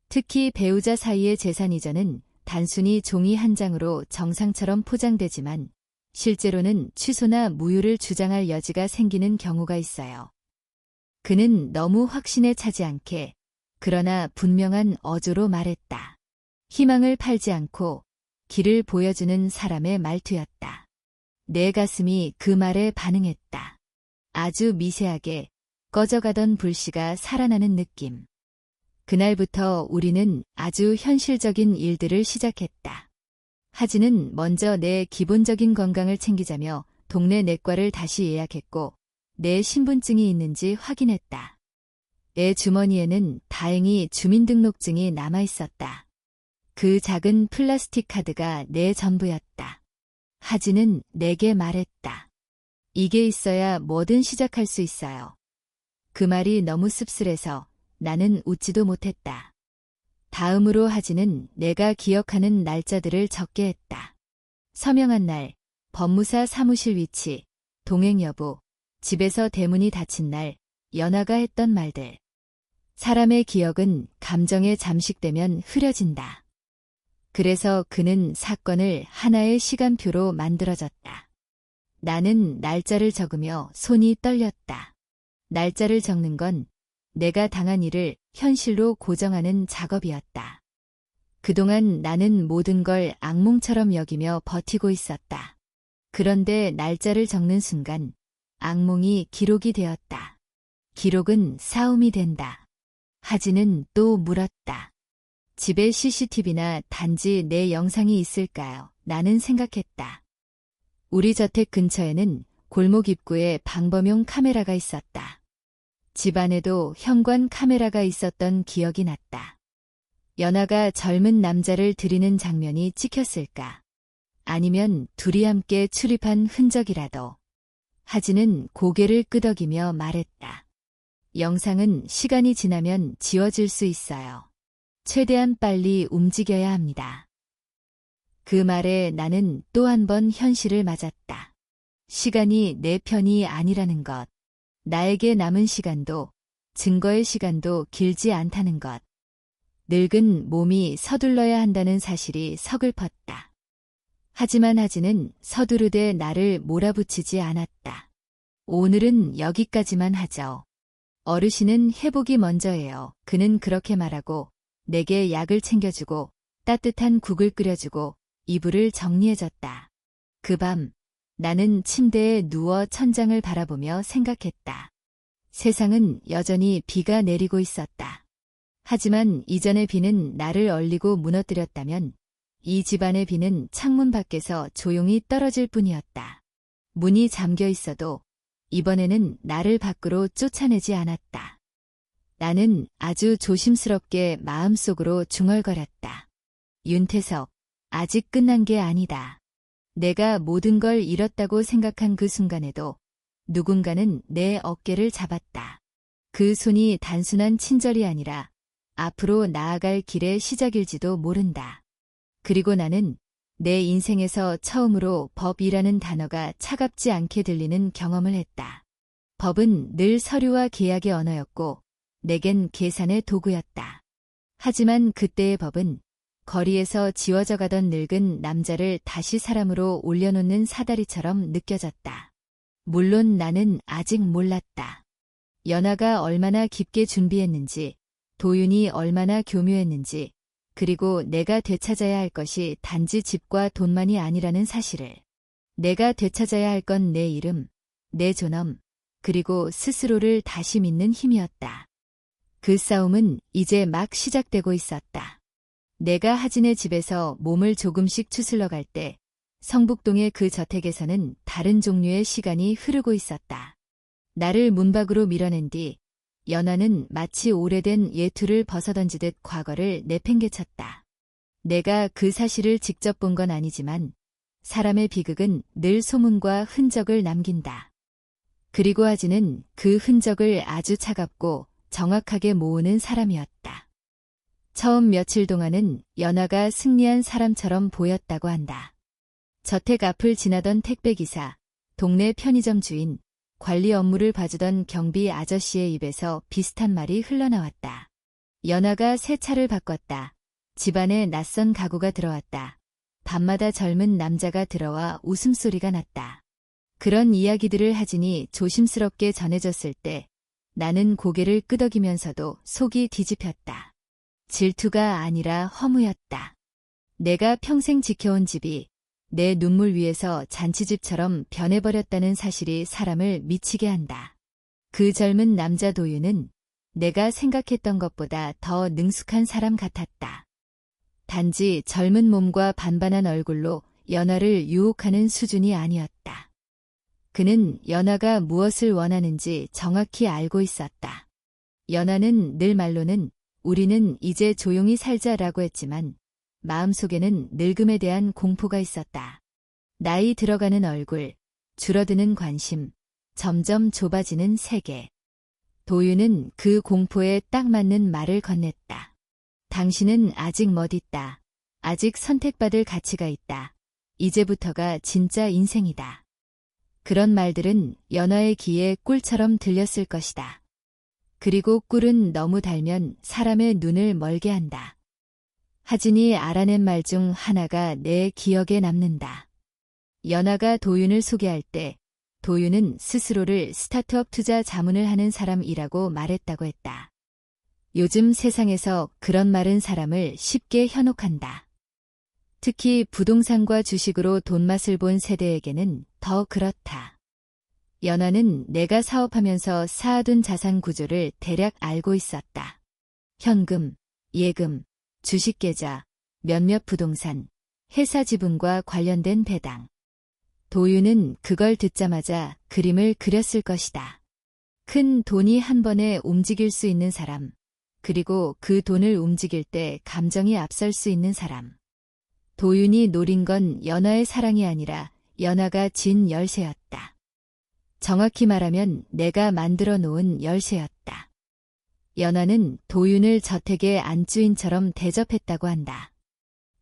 특히 배우자 사이의 재산 이전은 단순히 종이 한 장으로 정상처럼 포장되지만 실제로는 취소나 무효를 주장할 여지가 생기는 경우가 있어요. 그는 너무 확신에 차지 않게 그러나 분명한 어조로 말했다. 희망을 팔지 않고 길을 보여주는 사람의 말투였다. 내 가슴이 그 말에 반응했다. 아주 미세하게 꺼져가던 불씨가 살아나는 느낌. 그날부터 우리는 아주 현실적인 일들을 시작했다. 하진은 먼저 내 기본적인 건강을 챙기자며 동네 내과를 다시 예약했고 내 신분증이 있는지 확인했다. 내 주머니에는 다행히 주민등록증이 남아있었다. 그 작은 플라스틱 카드가 내 전부였다. 하진은 내게 말했다. 이게 있어야 뭐든 시작할 수 있어요. 그 말이 너무 씁쓸해서 나는 웃지도 못했다. 다음으로 하진은 내가 기억하는 날짜들을 적게 했다. 서명한 날, 법무사 사무실 위치, 동행 여부, 집에서 대문이 닫힌 날, 연하가 했던 말들. 사람의 기억은 감정에 잠식되면 흐려진다. 그래서 그는 사건을 하나의 시간표로 만들어졌다. 나는 날짜를 적으며 손이 떨렸다. 날짜를 적는 건 내가 당한 일을 현실로 고정하는 작업이었다. 그동안 나는 모든 걸 악몽처럼 여기며 버티고 있었다. 그런데 날짜를 적는 순간 악몽이 기록이 되었다. 기록은 싸움이 된다. 하진은 또 물었다. 집에 CCTV나 단지 내 영상이 있을까요? 나는 생각했다. 우리 저택 근처에는 골목 입구에 방범용 카메라가 있었다. 집 안에도 현관 카메라가 있었던 기억이 났다. 연하가 젊은 남자를 들이는 장면이 찍혔을까? 아니면 둘이 함께 출입한 흔적이라도. 하진은 고개를 끄덕이며 말했다. 영상은 시간이 지나면 지워질 수 있어요. 최대한 빨리 움직여야 합니다. 그 말에 나는 또 한 번 현실을 맞았다. 시간이 내 편이 아니라는 것. 나에게 남은 시간도, 증거의 시간도 길지 않다는 것. 늙은 몸이 서둘러야 한다는 사실이 서글펐다. 하지만 하진은 서두르되 나를 몰아붙이지 않았다. 오늘은 여기까지만 하죠. 어르신은 회복이 먼저예요. 그는 그렇게 말하고 내게 약을 챙겨주고 따뜻한 국을 끓여주고 이불을 정리해줬다. 그 밤 나는 침대에 누워 천장을 바라보며 생각했다. 세상은 여전히 비가 내리고 있었다. 하지만 이전의 비는 나를 얼리고 무너뜨렸다면 이 집안의 비는 창문 밖에서 조용히 떨어질 뿐이었다. 문이 잠겨 있어도 이번에는 나를 밖으로 쫓아내지 않았다. 나는 아주 조심스럽게 마음속으로 중얼거렸다. 윤태석, 아직 끝난 게 아니다. 내가 모든 걸 잃었다고 생각한 그 순간에도 누군가는 내 어깨를 잡았다. 그 손이 단순한 친절이 아니라 앞으로 나아갈 길의 시작일지도 모른다. 그리고 나는 내 인생에서 처음으로 법이라는 단어가 차갑지 않게 들리는 경험을 했다. 법은 늘 서류와 계약의 언어였고 내겐 계산의 도구였다. 하지만 그때의 법은 거리에서 지워져 가던 늙은 남자를 다시 사람으로 올려놓는 사다리처럼 느껴졌다. 물론 나는 아직 몰랐다. 연하가 얼마나 깊게 준비했는지, 도윤이 얼마나 교묘했는지, 그리고 내가 되찾아야 할 것이 단지 집과 돈만이 아니라는 사실을. 내가 되찾아야 할 건 내 이름, 내 존엄, 그리고 스스로를 다시 믿는 힘이었다. 그 싸움은 이제 막 시작되고 있었다. 내가 하진의 집에서 몸을 조금씩 추슬러 갈 때 성북동의 그 저택에서는 다른 종류의 시간이 흐르고 있었다. 나를 문 밖으로 밀어낸 뒤 연하는 마치 오래된 예투를 벗어던지듯 과거를 내팽개쳤다. 내가 그 사실을 직접 본 건 아니지만 사람의 비극은 늘 소문과 흔적을 남긴다. 그리고 하진은 그 흔적을 아주 차갑고 정확하게 모으는 사람이었다. 처음 며칠 동안은 연하가 승리한 사람처럼 보였다고 한다. 저택 앞을 지나던 택배기사, 동네 편의점 주인, 관리 업무를 봐주던 경비 아저씨의 입에서 비슷한 말이 흘러나왔다. 연하가 새 차를 바꿨다. 집안에 낯선 가구가 들어왔다. 밤마다 젊은 남자가 들어와 웃음소리가 났다. 그런 이야기들을 하진이 조심스럽게 전해줬을 때 나는 고개를 끄덕이면서도 속이 뒤집혔다. 질투가 아니라 허무였다. 내가 평생 지켜온 집이 내 눈물 위에서 잔치집처럼 변해버렸다는 사실이 사람을 미치게 한다. 그 젊은 남자 도윤은 내가 생각했던 것보다 더 능숙한 사람 같았다. 단지 젊은 몸과 반반한 얼굴로 연하를 유혹하는 수준이 아니었다. 그는 연하가 무엇을 원하는지 정확히 알고 있었다. 연하는 늘 말로는 우리는 이제 조용히 살자라고 했지만 마음속에는 늙음에 대한 공포가 있었다. 나이 들어가는 얼굴, 줄어드는 관심, 점점 좁아지는 세계. 도윤은 그 공포에 딱 맞는 말을 건넸다. 당신은 아직 멋있다. 아직 선택받을 가치가 있다. 이제부터가 진짜 인생이다. 그런 말들은 연하의 귀에 꿀처럼 들렸을 것이다. 그리고 꿀은 너무 달면 사람의 눈을 멀게 한다. 하진이 알아낸 말 중 하나가 내 기억에 남는다. 연하가 도윤을 소개할 때 도윤은 스스로를 스타트업 투자 자문을 하는 사람이라고 말했다고 했다. 요즘 세상에서 그런 말은 사람을 쉽게 현혹한다. 특히 부동산과 주식으로 돈맛을 본 세대에게는 더 그렇다. 연하는 내가 사업하면서 쌓아둔 자산 구조를 대략 알고 있었다. 현금, 예금, 주식계좌, 몇몇 부동산, 회사 지분과 관련된 배당. 도윤은 그걸 듣자마자 그림을 그렸을 것이다. 큰 돈이 한 번에 움직일 수 있는 사람, 그리고 그 돈을 움직일 때 감정이 앞설 수 있는 사람. 도윤이 노린 건 연하의 사랑이 아니라 연하가 진 열쇠였다. 정확히 말하면 내가 만들어 놓은 열쇠였다. 연하는 도윤을 저택의 안주인처럼 대접했다고 한다.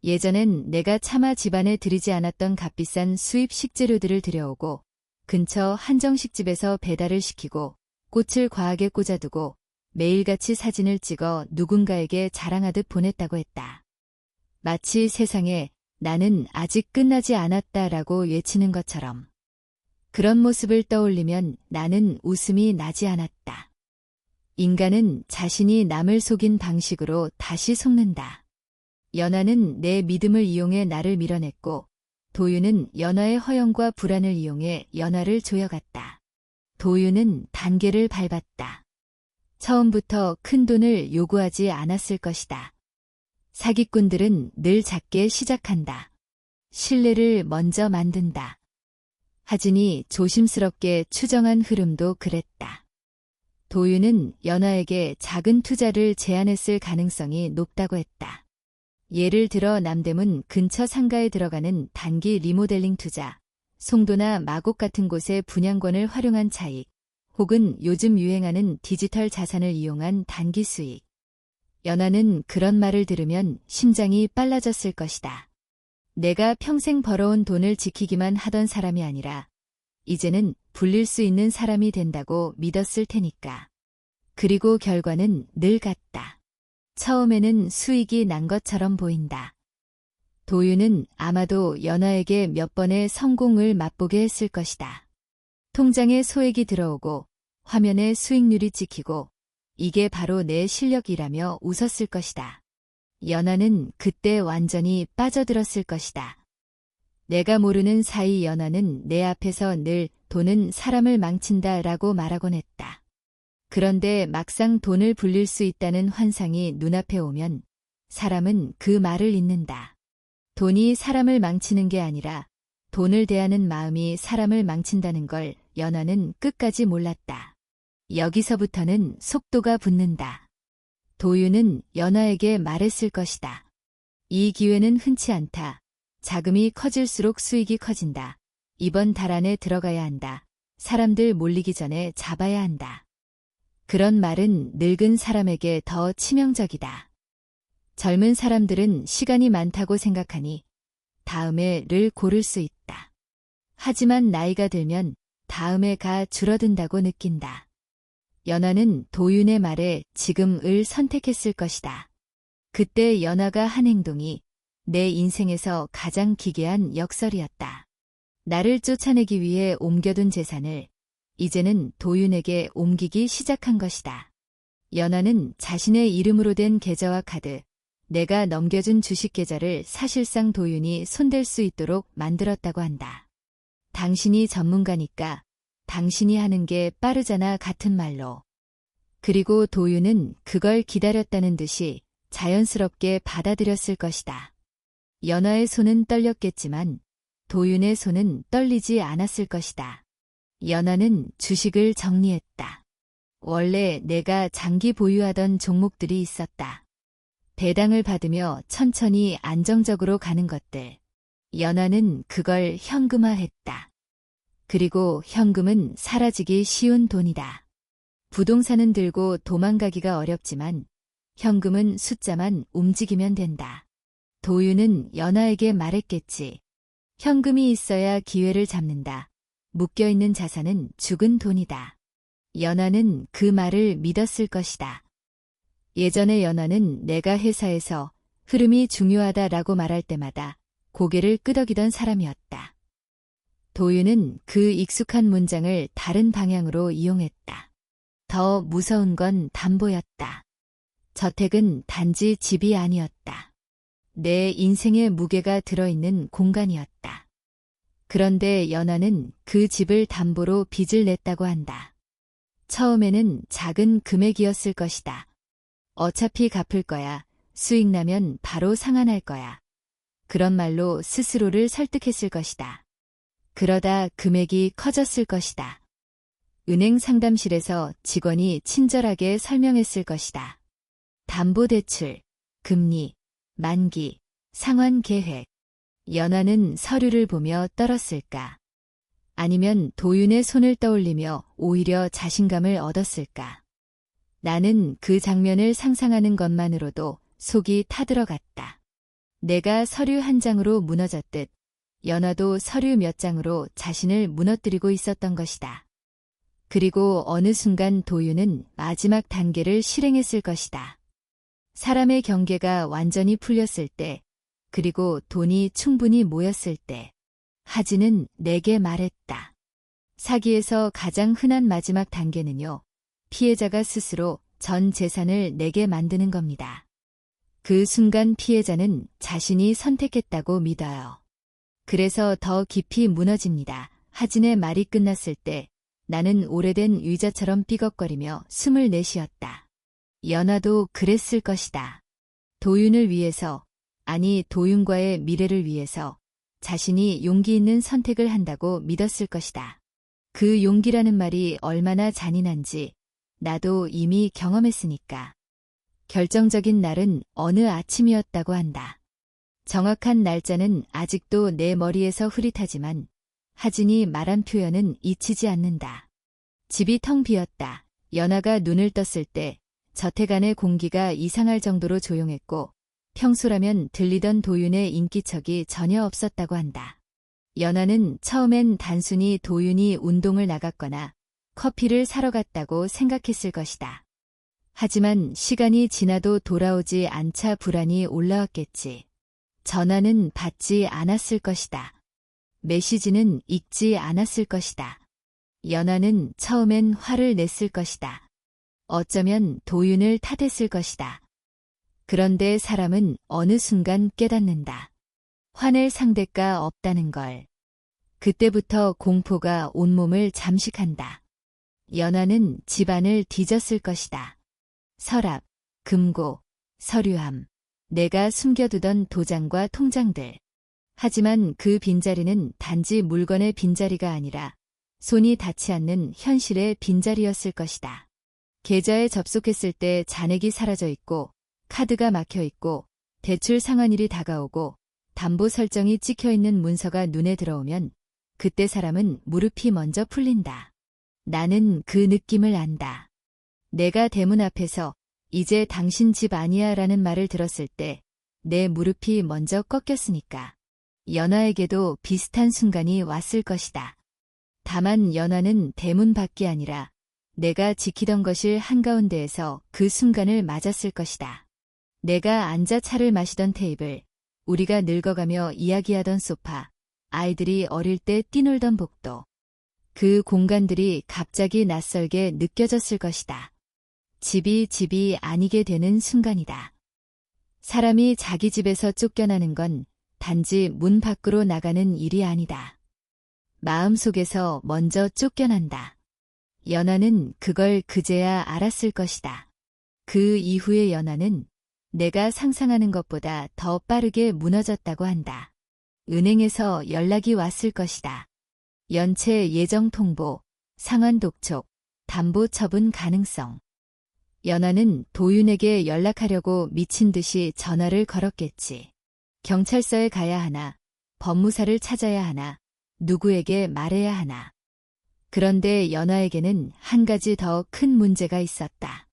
예전엔 내가 차마 집안에 들이지 않았던 값비싼 수입 식재료들을 들여오고 근처 한정식집에서 배달을 시키고 꽃을 과하게 꽂아두고 매일같이 사진을 찍어 누군가에게 자랑하듯 보냈다고 했다. 마치 세상에 나는 아직 끝나지 않았다라고 외치는 것처럼. 그런 모습을 떠올리면 나는 웃음이 나지 않았다. 인간은 자신이 남을 속인 방식으로 다시 속는다. 연하는 내 믿음을 이용해 나를 밀어냈고 도윤은 연하의 허영과 불안을 이용해 연하를 조여갔다. 도윤은 단계를 밟았다. 처음부터 큰 돈을 요구하지 않았을 것이다. 사기꾼들은 늘 작게 시작한다. 신뢰를 먼저 만든다. 하진이 조심스럽게 추정한 흐름도 그랬다. 도윤은 연하에게 작은 투자를 제안했을 가능성이 높다고 했다. 예를 들어 남대문 근처 상가에 들어가는 단기 리모델링 투자, 송도나 마곡 같은 곳의 분양권을 활용한 차익, 혹은 요즘 유행하는 디지털 자산을 이용한 단기 수익. 연하는 그런 말을 들으면 심장이 빨라졌을 것이다. 내가 평생 벌어온 돈을 지키기만 하던 사람이 아니라 이제는 불릴 수 있는 사람이 된다고 믿었을 테니까. 그리고 결과는 늘 같다. 처음에는 수익이 난 것처럼 보인다. 도윤은 아마도 연하에게 몇 번의 성공을 맛보게 했을 것이다. 통장에 소액이 들어오고 화면에 수익률이 찍히고 이게 바로 내 실력이라며 웃었을 것이다. 연하는 그때 완전히 빠져들었을 것이다. 내가 모르는 사이 연하는 내 앞에서 늘 돈은 사람을 망친다라고 말하곤 했다. 그런데 막상 돈을 불릴 수 있다는 환상이 눈앞에 오면 사람은 그 말을 잊는다. 돈이 사람을 망치는 게 아니라 돈을 대하는 마음이 사람을 망친다는 걸 연하는 끝까지 몰랐다. 여기서부터는 속도가 붙는다. 도윤은 연하에게 말했을 것이다. 이 기회는 흔치 않다. 자금이 커질수록 수익이 커진다. 이번 달 안에 들어가야 한다. 사람들 몰리기 전에 잡아야 한다. 그런 말은 늙은 사람에게 더 치명적이다. 젊은 사람들은 시간이 많다고 생각하니 다음에를 고를 수 있다. 하지만 나이가 들면 다음에가 줄어든다고 느낀다. 연하는 도윤의 말에 지금을 선택했을 것이다. 그때 연하가 한 행동이 내 인생에서 가장 기괴한 역설이었다. 나를 쫓아내기 위해 옮겨둔 재산을 이제는 도윤에게 옮기기 시작한 것이다. 연하는 자신의 이름으로 된 계좌와 카드, 내가 넘겨준 주식 계좌를 사실상 도윤이 손댈 수 있도록 만들었다고 한다. 당신이 전문가니까 당신이 하는 게 빠르잖아 같은 말로. 그리고 도윤은 그걸 기다렸다는 듯이 자연스럽게 받아들였을 것이다. 연하의 손은 떨렸겠지만 도윤의 손은 떨리지 않았을 것이다. 연하는 주식을 정리했다. 원래 내가 장기 보유하던 종목들이 있었다. 배당을 받으며 천천히 안정적으로 가는 것들. 연하는 그걸 현금화했다. 그리고 현금은 사라지기 쉬운 돈이다. 부동산은 들고 도망가기가 어렵지만 현금은 숫자만 움직이면 된다. 도윤은 연하에게 말했겠지. 현금이 있어야 기회를 잡는다. 묶여있는 자산은 죽은 돈이다. 연하는 그 말을 믿었을 것이다. 예전에 연하는 내가 회사에서 흐름이 중요하다라고 말할 때마다 고개를 끄덕이던 사람이었다. 도윤은 그 익숙한 문장을 다른 방향으로 이용했다. 더 무서운 건 담보였다. 저택은 단지 집이 아니었다. 내 인생의 무게가 들어있는 공간이었다. 그런데 연하는 그 집을 담보로 빚을 냈다고 한다. 처음에는 작은 금액이었을 것이다. 어차피 갚을 거야. 수익 나면 바로 상환할 거야. 그런 말로 스스로를 설득했을 것이다. 그러다 금액이 커졌을 것이다. 은행 상담실에서 직원이 친절하게 설명했을 것이다. 담보대출, 금리, 만기, 상환 계획. 연하는 서류를 보며 떨었을까? 아니면 도윤의 손을 떠올리며 오히려 자신감을 얻었을까? 나는 그 장면을 상상하는 것만으로도 속이 타들어갔다. 내가 서류 한 장으로 무너졌듯 연하도 서류 몇 장으로 자신을 무너뜨리고 있었던 것이다. 그리고 어느 순간 도윤은 마지막 단계를 실행했을 것이다. 사람의 경계가 완전히 풀렸을 때, 그리고 돈이 충분히 모였을 때, 하진은 내게 말했다. 사기에서 가장 흔한 마지막 단계는요, 피해자가 스스로 전 재산을 내게 만드는 겁니다. 그 순간 피해자는 자신이 선택했다고 믿어요. 그래서 더 깊이 무너집니다. 하진의 말이 끝났을 때 나는 오래된 의자처럼 삐걱거리며 숨을 내쉬었다. 연하도 그랬을 것이다. 도윤을 위해서, 아니 도윤과의 미래를 위해서 자신이 용기 있는 선택을 한다고 믿었을 것이다. 그 용기라는 말이 얼마나 잔인한지 나도 이미 경험했으니까. 결정적인 날은 어느 아침이었다고 한다. 정확한 날짜는 아직도 내 머리에서 흐릿하지만 하진이 말한 표현은 잊히지 않는다. 집이 텅 비었다. 연하가 눈을 떴을 때 저택 안의 공기가 이상할 정도로 조용했고 평소라면 들리던 도윤의 인기척이 전혀 없었다고 한다. 연하는 처음엔 단순히 도윤이 운동을 나갔거나 커피를 사러 갔다고 생각했을 것이다. 하지만 시간이 지나도 돌아오지 않자 불안이 올라왔겠지. 전화는 받지 않았을 것이다. 메시지는 읽지 않았을 것이다. 연하는 처음엔 화를 냈을 것이다. 어쩌면 도윤을 탓했을 것이다. 그런데 사람은 어느 순간 깨닫는다. 화낼 상대가 없다는 걸. 그때부터 공포가 온몸을 잠식한다. 연하는 집안을 뒤졌을 것이다. 서랍, 금고, 서류함, 내가 숨겨두던 도장과 통장들. 하지만 그 빈자리는 단지 물건의 빈자리가 아니라 손이 닿지 않는 현실의 빈자리였을 것이다. 계좌에 접속했을 때 잔액이 사라져 있고 카드가 막혀 있고 대출 상환일이 다가오고 담보 설정이 찍혀 있는 문서가 눈에 들어오면 그때 사람은 무릎이 먼저 풀린다. 나는 그 느낌을 안다. 내가 대문 앞에서 이제 당신 집 아니야 라는 말을 들었을 때 내 무릎이 먼저 꺾였으니까. 연하에게도 비슷한 순간이 왔을 것이다. 다만 연하는 대문 밖이 아니라 내가 지키던 것일 한가운데에서 그 순간을 맞았을 것이다. 내가 앉아 차를 마시던 테이블, 우리가 늙어가며 이야기하던 소파, 아이들이 어릴 때 뛰놀던 복도. 그 공간들이 갑자기 낯설게 느껴졌을 것이다. 집이 아니게 되는 순간이다. 사람이 자기 집에서 쫓겨나는 건 단지 문 밖으로 나가는 일이 아니다. 마음속에서 먼저 쫓겨난다. 연하는 그걸 그제야 알았을 것이다. 그 이후의 연하는 내가 상상하는 것보다 더 빠르게 무너졌다고 한다. 은행에서 연락이 왔을 것이다. 연체 예정 통보, 상환 독촉, 담보 처분 가능성. 연하는 도윤에게 연락하려고 미친 듯이 전화를 걸었겠지. 경찰서에 가야 하나, 법무사를 찾아야 하나, 누구에게 말해야 하나. 그런데 연하에게는 한 가지 더 큰 문제가 있었다.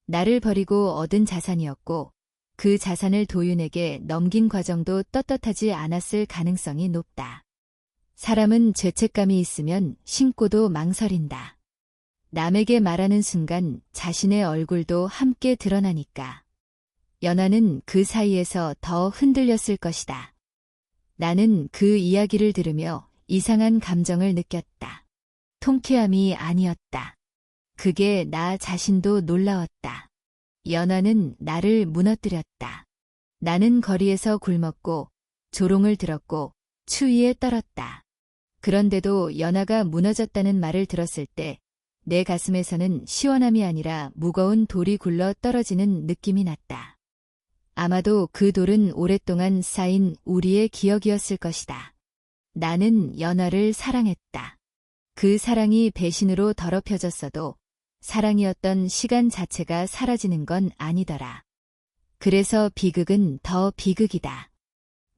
나를 버리고 얻은 자산이었고 그 자산을 도윤에게 넘긴 과정도 떳떳하지 않았을 가능성이 높다. 사람은 죄책감이 있으면 신고도 망설인다. 남에게 말하는 순간 자신의 얼굴도 함께 드러나니까. 연하는 그 사이에서 더 흔들렸을 것이다. 나는 그 이야기를 들으며 이상한 감정을 느꼈다. 통쾌함이 아니었다. 그게 나 자신도 놀라웠다. 연하는 나를 무너뜨렸다. 나는 거리에서 굶었고 조롱을 들었고 추위에 떨었다. 그런데도 연하가 무너졌다는 말을 들었을 때 내 가슴에서는 시원함이 아니라 무거운 돌이 굴러 떨어지는 느낌이 났다. 아마도 그 돌은 오랫동안 쌓인 우리의 기억이었을 것이다. 나는 연하를 사랑했다. 그 사랑이 배신으로 더럽혀졌어도 사랑이었던 시간 자체가 사라지는 건 아니더라. 그래서 비극은 더 비극이다.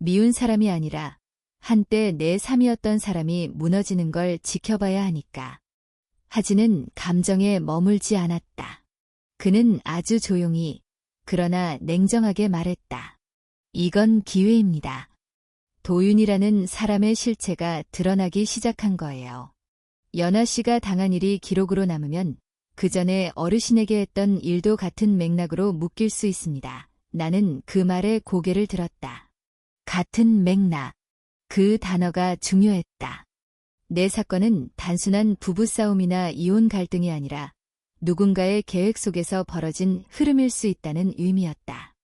미운 사람이 아니라 한때 내 삶이었던 사람이 무너지는 걸 지켜봐야 하니까. 하진은 감정에 머물지 않았다. 그는 아주 조용히, 그러나 냉정하게 말했다. 이건 기회입니다. 도윤이라는 사람의 실체가 드러나기 시작한 거예요. 연아 씨가 당한 일이 기록으로 남으면 그 전에 어르신에게 했던 일도 같은 맥락으로 묶일 수 있습니다. 나는 그 말에 고개를 들었다. 같은 맥락. 그 단어가 중요했다. 내 사건은 단순한 부부싸움이나 이혼 갈등이 아니라 누군가의 계획 속에서 벌어진 흐름일 수 있다는 의미였다.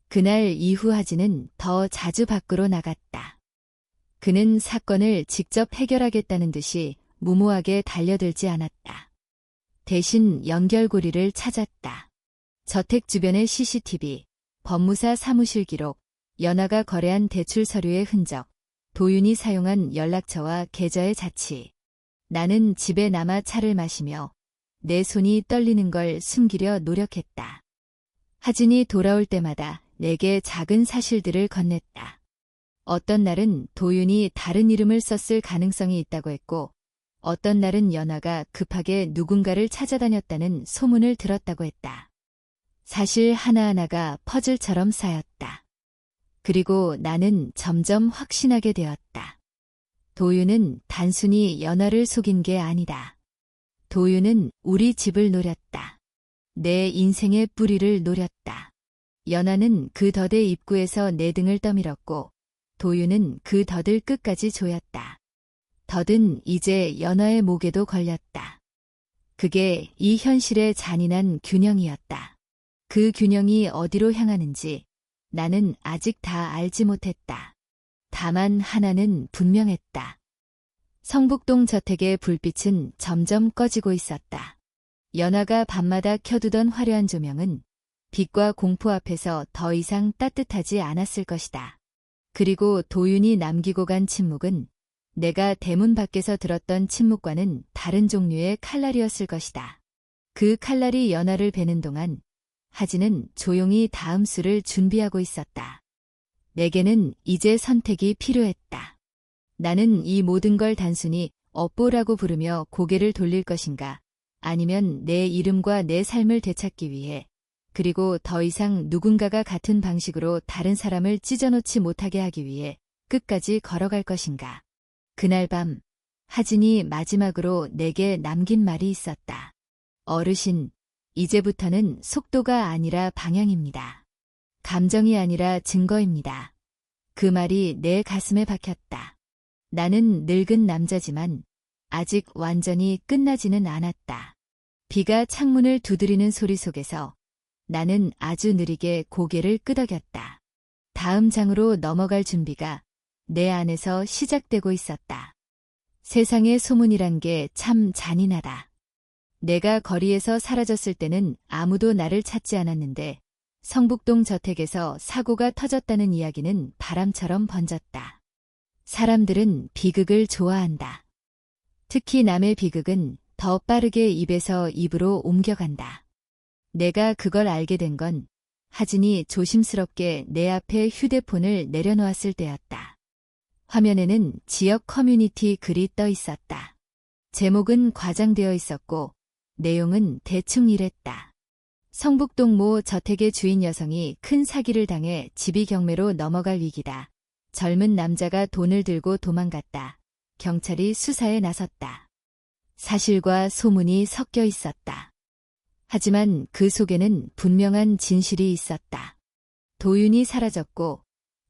그날 이후 하진은 더 자주 밖으로 나갔다. 그는 사건을 직접 해결하겠다는 듯이 무모하게 달려들지 않았다. 대신 연결고리를 찾았다. 저택 주변의 CCTV, 법무사 사무실 기록, 연아가 거래한 대출 서류의 흔적, 도윤이 사용한 연락처와 계좌의 자취. 나는 집에 남아 차를 마시며 내 손이 떨리는 걸 숨기려 노력했다. 하진이 돌아올 때마다 내게 작은 사실들을 건넸다. 어떤 날은 도윤이 다른 이름을 썼을 가능성이 있다고 했고, 어떤 날은 연아가 급하게 누군가를 찾아다녔다는 소문을 들었다고 했다. 사실 하나하나가 퍼즐처럼 쌓였다. 그리고 나는 점점 확신하게 되었다. 도윤은 단순히 연아를 속인 게 아니다. 도윤은 우리 집을 노렸다. 내 인생의 뿌리를 노렸다. 연아는 그 덫의 입구에서 내 등을 떠밀었고, 도윤은 그 덫을 끝까지 조였다. 덫은 이제 연아의 목에도 걸렸다. 그게 이 현실의 잔인한 균형이었다. 그 균형이 어디로 향하는지 나는 아직 다 알지 못했다. 다만 하나는 분명했다. 성북동 저택의 불빛은 점점 꺼지고 있었다. 연아가 밤마다 켜두던 화려한 조명은 빛과 공포 앞에서 더 이상 따뜻하지 않았을 것이다. 그리고 도윤이 남기고 간 침묵은 내가 대문 밖에서 들었던 침묵과는 다른 종류의 칼날이었을 것이다. 그 칼날이 연아를 베는 동안 하진은 조용히 다음 수를 준비하고 있었다. 내게는 이제 선택이 필요했다. 나는 이 모든 걸 단순히 업보라고 부르며 고개를 돌릴 것인가, 아니면 내 이름과 내 삶을 되찾기 위해, 그리고 더 이상 누군가가 같은 방식으로 다른 사람을 찢어놓지 못하게 하기 위해 끝까지 걸어갈 것인가. 그날 밤, 하진이 마지막으로 내게 남긴 말이 있었다. 어르신, 이제부터는 속도가 아니라 방향입니다. 감정이 아니라 증거입니다. 그 말이 내 가슴에 박혔다. 나는 늙은 남자지만 아직 완전히 끝나지는 않았다. 비가 창문을 두드리는 소리 속에서 나는 아주 느리게 고개를 끄덕였다. 다음 장으로 넘어갈 준비가 내 안에서 시작되고 있었다. 세상의 소문이란 게 참 잔인하다. 내가 거리에서 사라졌을 때는 아무도 나를 찾지 않았는데 성북동 저택에서 사고가 터졌다는 이야기는 바람처럼 번졌다. 사람들은 비극을 좋아한다. 특히 남의 비극은 더 빠르게 입에서 입으로 옮겨간다. 내가 그걸 알게 된 건 하진이 조심스럽게 내 앞에 휴대폰을 내려놓았을 때였다. 화면에는 지역 커뮤니티 글이 떠 있었다. 제목은 과장되어 있었고 내용은 대충 이랬다. 성북동 모 저택의 주인 여성이 큰 사기를 당해 집이 경매로 넘어갈 위기다. 젊은 남자가 돈을 들고 도망갔다. 경찰이 수사에 나섰다. 사실과 소문이 섞여 있었다. 하지만 그 속에는 분명한 진실이 있었다. 도윤이 사라졌고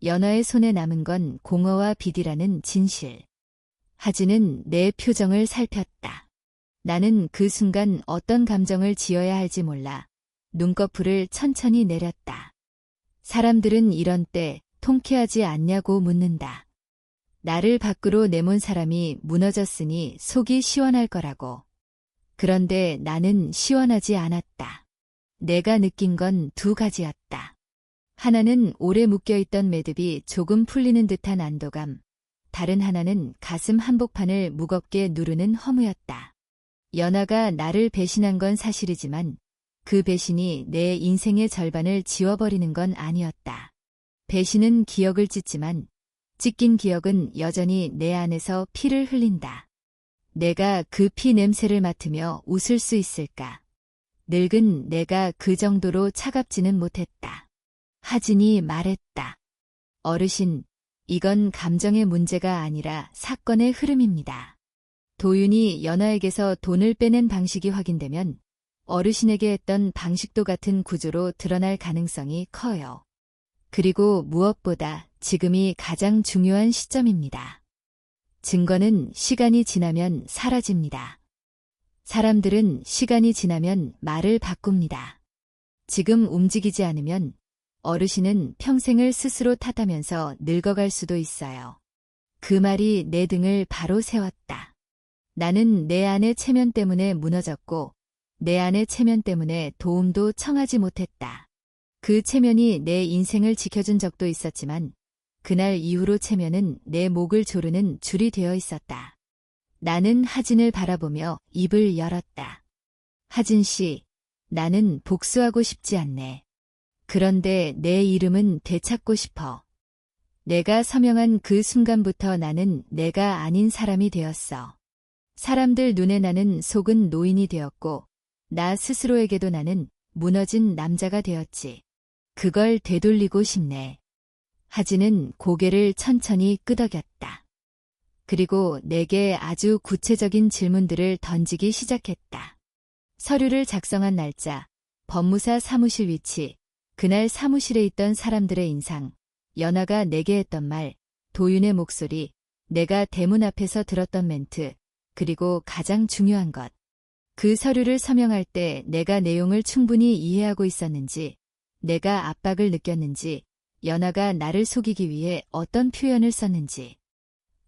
연아의 손에 남은 건 공허와 빛이라는 진실. 하진은 내 표정을 살폈다. 나는 그 순간 어떤 감정을 지어야 할지 몰라 눈꺼풀을 천천히 내렸다. 사람들은 이런 때 통쾌하지 않냐고 묻는다. 나를 밖으로 내몬 사람이 무너졌으니 속이 시원할 거라고. 그런데 나는 시원하지 않았다. 내가 느낀 건 두 가지였다. 하나는 오래 묶여있던 매듭이 조금 풀리는 듯한 안도감, 다른 하나는 가슴 한복판을 무겁게 누르는 허무였다. 연아가 나를 배신한 건 사실이지만 그 배신이 내 인생의 절반을 지워버리는 건 아니었다. 배신은 기억을 찢지만 찢긴 기억은 여전히 내 안에서 피를 흘린다. 내가 그 피 냄새를 맡으며 웃을 수 있을까? 늙은 내가 그 정도로 차갑지는 못했다. 하진이 말했다. 어르신, 이건 감정의 문제가 아니라 사건의 흐름입니다. 도윤이 연하에게서 돈을 빼낸 방식이 확인되면 어르신에게 했던 방식도 같은 구조로 드러날 가능성이 커요. 그리고 무엇보다 지금이 가장 중요한 시점입니다. 증거는 시간이 지나면 사라집니다. 사람들은 시간이 지나면 말을 바꿉니다. 지금 움직이지 않으면 어르신은 평생을 스스로 탓하면서 늙어갈 수도 있어요. 그 말이 내 등을 바로 세웠다. 나는 내 안의 체면 때문에 무너졌고 내 안의 체면 때문에 도움도 청하지 못했다. 그 체면이 내 인생을 지켜준 적도 있었지만 그날 이후로 체면은 내 목을 조르는 줄이 되어 있었다. 나는 하진을 바라보며 입을 열었다. 하진 씨, 나는 복수하고 싶지 않네. 그런데 내 이름은 되찾고 싶어. 내가 서명한 그 순간부터 나는 내가 아닌 사람이 되었어. 사람들 눈에 나는 속은 노인이 되었고 나 스스로에게도 나는 무너진 남자가 되었지. 그걸 되돌리고 싶네. 하진은 고개를 천천히 끄덕였다. 그리고 내게 아주 구체적인 질문들을 던지기 시작했다. 서류를 작성한 날짜, 법무사 사무실 위치, 그날 사무실에 있던 사람들의 인상, 연하가 내게 했던 말, 도윤의 목소리, 내가 대문 앞에서 들었던 멘트, 그리고 가장 중요한 것. 그 서류를 서명할 때 내가 내용을 충분히 이해하고 있었는지, 내가 압박을 느꼈는지, 연하가 나를 속이기 위해 어떤 표현을 썼는지.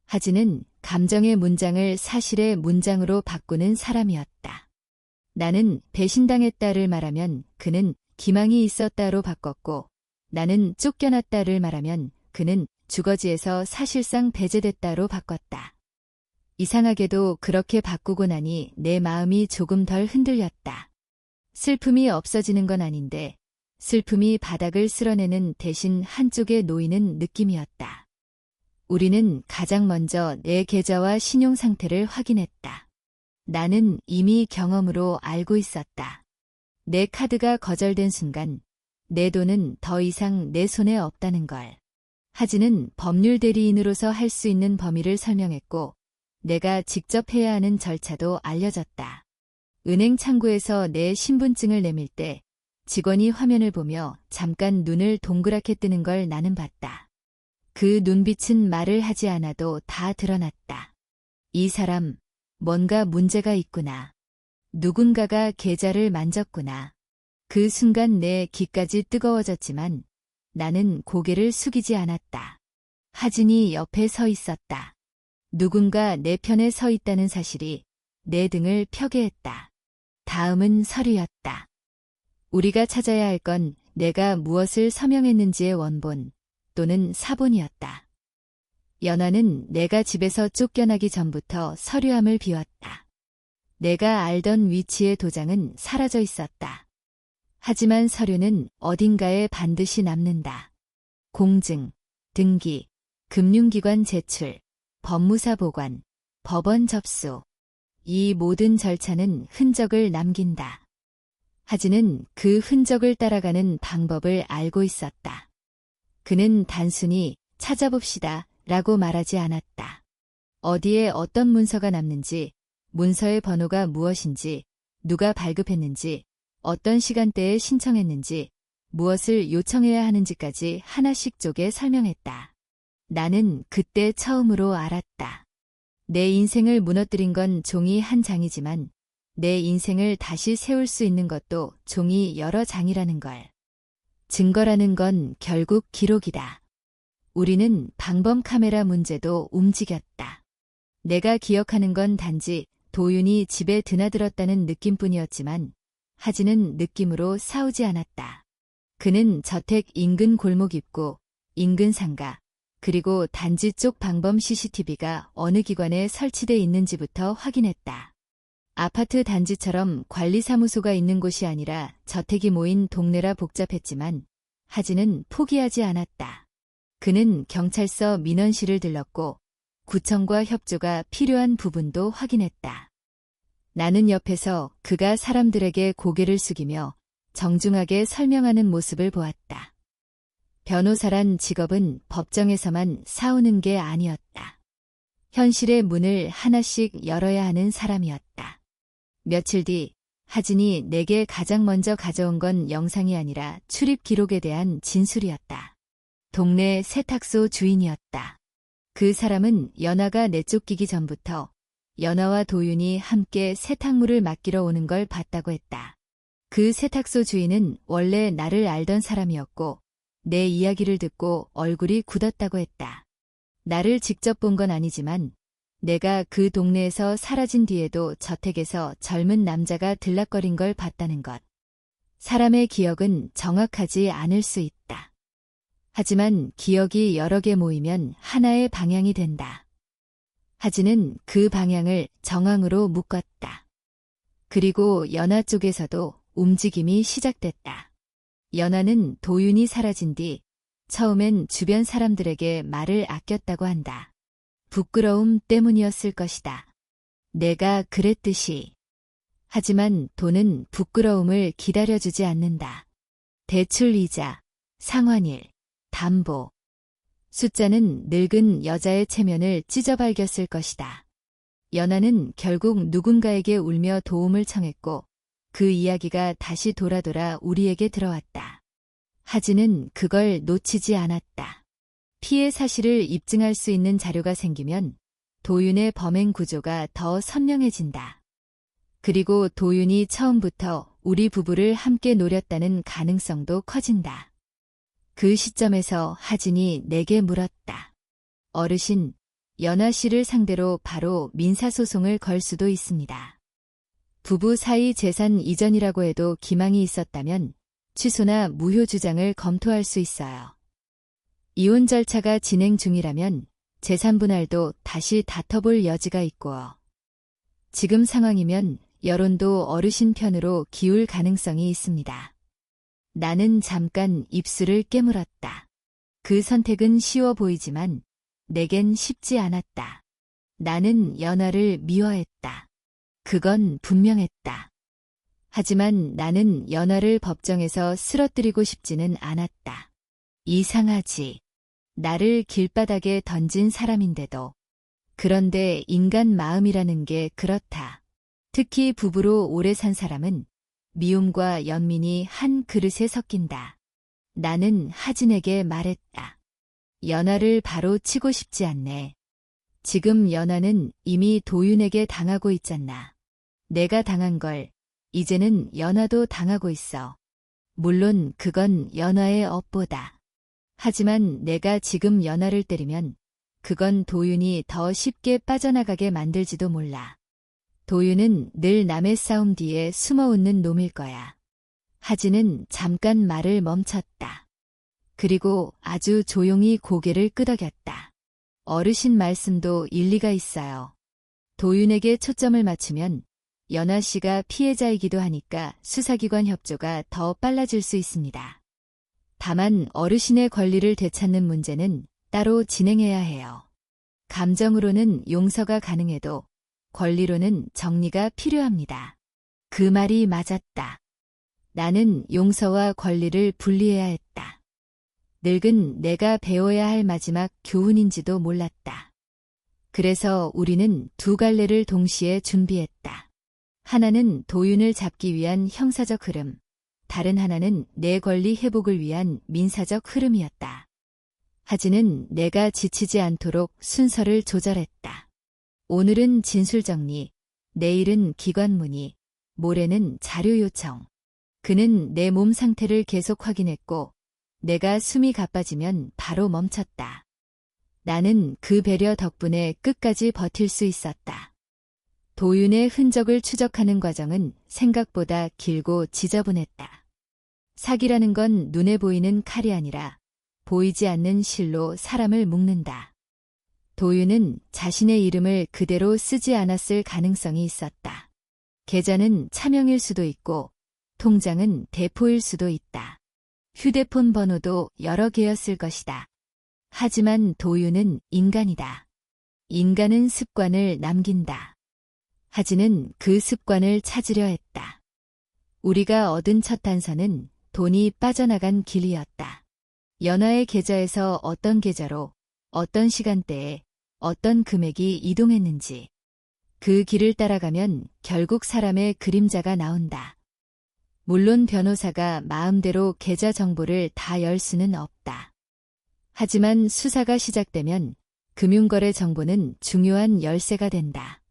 하진은 감정의 문장을 사실의 문장으로 바꾸는 사람이었다. 나는 배신당했다를 말하면 그는 기망이 있었다로 바꿨고 나는 쫓겨났다를 말하면 그는 주거지에서 사실상 배제됐다로 바꿨다. 이상하게도 그렇게 바꾸고 나니 내 마음이 조금 덜 흔들렸다. 슬픔이 없어지는 건 아닌데 슬픔이 바닥을 쓸어내는 대신 한쪽에 놓이는 느낌이었다. 우리는 가장 먼저 내 계좌와 신용 상태를 확인했다. 나는 이미 경험으로 알고 있었다. 내 카드가 거절된 순간 내 돈은 더 이상 내 손에 없다는 걸. 하진은 법률 대리인으로서 할 수 있는 범위를 설명했고 내가 직접 해야 하는 절차도 알려줬다. 은행 창구에서 내 신분증을 내밀 때 직원이 화면을 보며 잠깐 눈을 동그랗게 뜨는 걸 나는 봤다. 그 눈빛은 말을 하지 않아도 다 드러났다. 이 사람, 뭔가 문제가 있구나. 누군가가 계좌를 만졌구나. 그 순간 내 귀까지 뜨거워졌지만 나는 고개를 숙이지 않았다. 하진이 옆에 서 있었다. 누군가 내 편에 서 있다는 사실이 내 등을 펴게 했다. 다음은 서류였다. 우리가 찾아야 할 건 내가 무엇을 서명했는지의 원본 또는 사본이었다. 연하는 내가 집에서 쫓겨나기 전부터 서류함을 비웠다. 내가 알던 위치의 도장은 사라져 있었다. 하지만 서류는 어딘가에 반드시 남는다. 공증, 등기, 금융기관 제출, 법무사 보관, 법원 접수. 이 모든 절차는 흔적을 남긴다. 하진은 그 흔적을 따라가는 방법을 알고 있었다. 그는 단순히 찾아봅시다 라고 말하지 않았다. 어디에 어떤 문서가 남는지, 문서의 번호가 무엇인지, 누가 발급했는지, 어떤 시간대에 신청했는지, 무엇을 요청해야 하는지까지 하나씩 쪼개 설명했다. 나는 그때 처음으로 알았다. 내 인생을 무너뜨린 건 종이 한 장이지만 내 인생을 다시 세울 수 있는 것도 종이 여러 장이라는 걸. 증거라는 건 결국 기록이다. 우리는 방범 카메라 문제도 움직였다. 내가 기억하는 건 단지 도윤이 집에 드나들었다는 느낌뿐이었지만 하진은 느낌으로 싸우지 않았다. 그는 저택 인근 골목 입구, 인근 상가, 그리고 단지 쪽 방범 CCTV가 어느 기관에 설치돼 있는지부터 확인했다. 아파트 단지처럼 관리사무소가 있는 곳이 아니라 저택이 모인 동네라 복잡했지만 하진은 포기하지 않았다. 그는 경찰서 민원실을 들렀고 구청과 협조가 필요한 부분도 확인했다. 나는 옆에서 그가 사람들에게 고개를 숙이며 정중하게 설명하는 모습을 보았다. 변호사란 직업은 법정에서만 싸우는 게 아니었다. 현실의 문을 하나씩 열어야 하는 사람이었다. 며칠 뒤 하진이 내게 가장 먼저 가져온 건 영상이 아니라 출입 기록에 대한 진술이었다. 동네 세탁소 주인이었다. 그 사람은 연아가 내쫓기기 전부터 연아와 도윤이 함께 세탁물을 맡기러 오는 걸 봤다고 했다. 그 세탁소 주인은 원래 나를 알던 사람이었고 내 이야기를 듣고 얼굴이 굳었다고 했다. 나를 직접 본 건 아니지만 내가 그 동네에서 사라진 뒤에도 저택에서 젊은 남자가 들락거린 걸 봤다는 것. 사람의 기억은 정확하지 않을 수 있다. 하지만 기억이 여러 개 모이면 하나의 방향이 된다. 하진은 그 방향을 정황으로 묶었다. 그리고 연아 쪽에서도 움직임이 시작됐다. 연아는 도윤이 사라진 뒤 처음엔 주변 사람들에게 말을 아꼈다고 한다. 부끄러움 때문이었을 것이다. 내가 그랬듯이. 하지만 돈은 부끄러움을 기다려주지 않는다. 대출 이자, 상환일, 담보. 숫자는 늙은 여자의 체면을 찢어발겼을 것이다. 연아는 결국 누군가에게 울며 도움을 청했고 그 이야기가 다시 돌아 우리에게 들어왔다. 하진은 그걸 놓치지 않았다. 피해 사실을 입증할 수 있는 자료가 생기면 도윤의 범행 구조가 더 선명해진다. 그리고 도윤이 처음부터 우리 부부를 함께 노렸다는 가능성도 커진다. 그 시점에서 하진이 내게 물었다. 어르신, 연아 씨를 상대로 바로 민사소송을 걸 수도 있습니다. 부부 사이 재산 이전이라고 해도 기망이 있었다면 취소나 무효 주장을 검토할 수 있어요. 이혼 절차가 진행 중이라면 재산 분할도 다시 다퉈볼 여지가 있고요. 지금 상황이면 여론도 어르신 편으로 기울 가능성이 있습니다. 나는 잠깐 입술을 깨물었다. 그 선택은 쉬워 보이지만 내겐 쉽지 않았다. 나는 연아를 미워했다. 그건 분명했다. 하지만 나는 연아를 법정에서 쓰러뜨리고 싶지는 않았다. 이상하지. 나를 길바닥에 던진 사람인데도. 그런데 인간 마음이라는 게 그렇다. 특히 부부로 오래 산 사람은 미움과 연민이 한 그릇에 섞인다. 나는 하진에게 말했다. 연아를 바로 치고 싶지 않네. 지금 연아는 이미 도윤에게 당하고 있잖아. 내가 당한 걸 이제는 연아도 당하고 있어. 물론 그건 연아의 업보다. 하지만 내가 지금 연아를 때리면 그건 도윤이 더 쉽게 빠져나가게 만들지도 몰라. 도윤은 늘 남의 싸움 뒤에 숨어 웃는 놈일 거야. 하진은 잠깐 말을 멈췄다. 그리고 아주 조용히 고개를 끄덕였다. 어르신 말씀도 일리가 있어요. 도윤에게 초점을 맞추면 연아 씨가 피해자이기도 하니까 수사기관 협조가 더 빨라질 수 있습니다. 다만 어르신의 권리를 되찾는 문제는 따로 진행해야 해요. 감정으로는 용서가 가능해도 권리로는 정리가 필요합니다. 그 말이 맞았다. 나는 용서와 권리를 분리해야 했다. 늙은 내가 배워야 할 마지막 교훈인지도 몰랐다. 그래서 우리는 두 갈래를 동시에 준비했다. 하나는 도윤을 잡기 위한 형사적 흐름, 다른 하나는 내 권리 회복을 위한 민사적 흐름이었다. 하진은 내가 지치지 않도록 순서를 조절했다. 오늘은 진술 정리, 내일은 기관 문의, 모레는 자료 요청. 그는 내 몸 상태를 계속 확인했고 내가 숨이 가빠지면 바로 멈췄다. 나는 그 배려 덕분에 끝까지 버틸 수 있었다. 도윤의 흔적을 추적하는 과정은 생각보다 길고 지저분했다. 사기라는 건 눈에 보이는 칼이 아니라 보이지 않는 실로 사람을 묶는다. 도윤은 자신의 이름을 그대로 쓰지 않았을 가능성이 있었다. 계좌는 차명일 수도 있고 통장은 대포일 수도 있다. 휴대폰 번호도 여러 개였을 것이다. 하지만 도윤은 인간이다. 인간은 습관을 남긴다. 하진은 그 습관을 찾으려 했다. 우리가 얻은 첫 단서는 돈이 빠져나간 길이었다. 연화의 계좌에서 어떤 계좌로, 어떤 시간대에, 어떤 금액이 이동했는지. 그 길을 따라가면 결국 사람의 그림자가 나온다. 물론 변호사가 마음대로 계좌 정보를 다 열 수는 없다. 하지만 수사가 시작되면 금융거래 정보는 중요한 열쇠가 된다.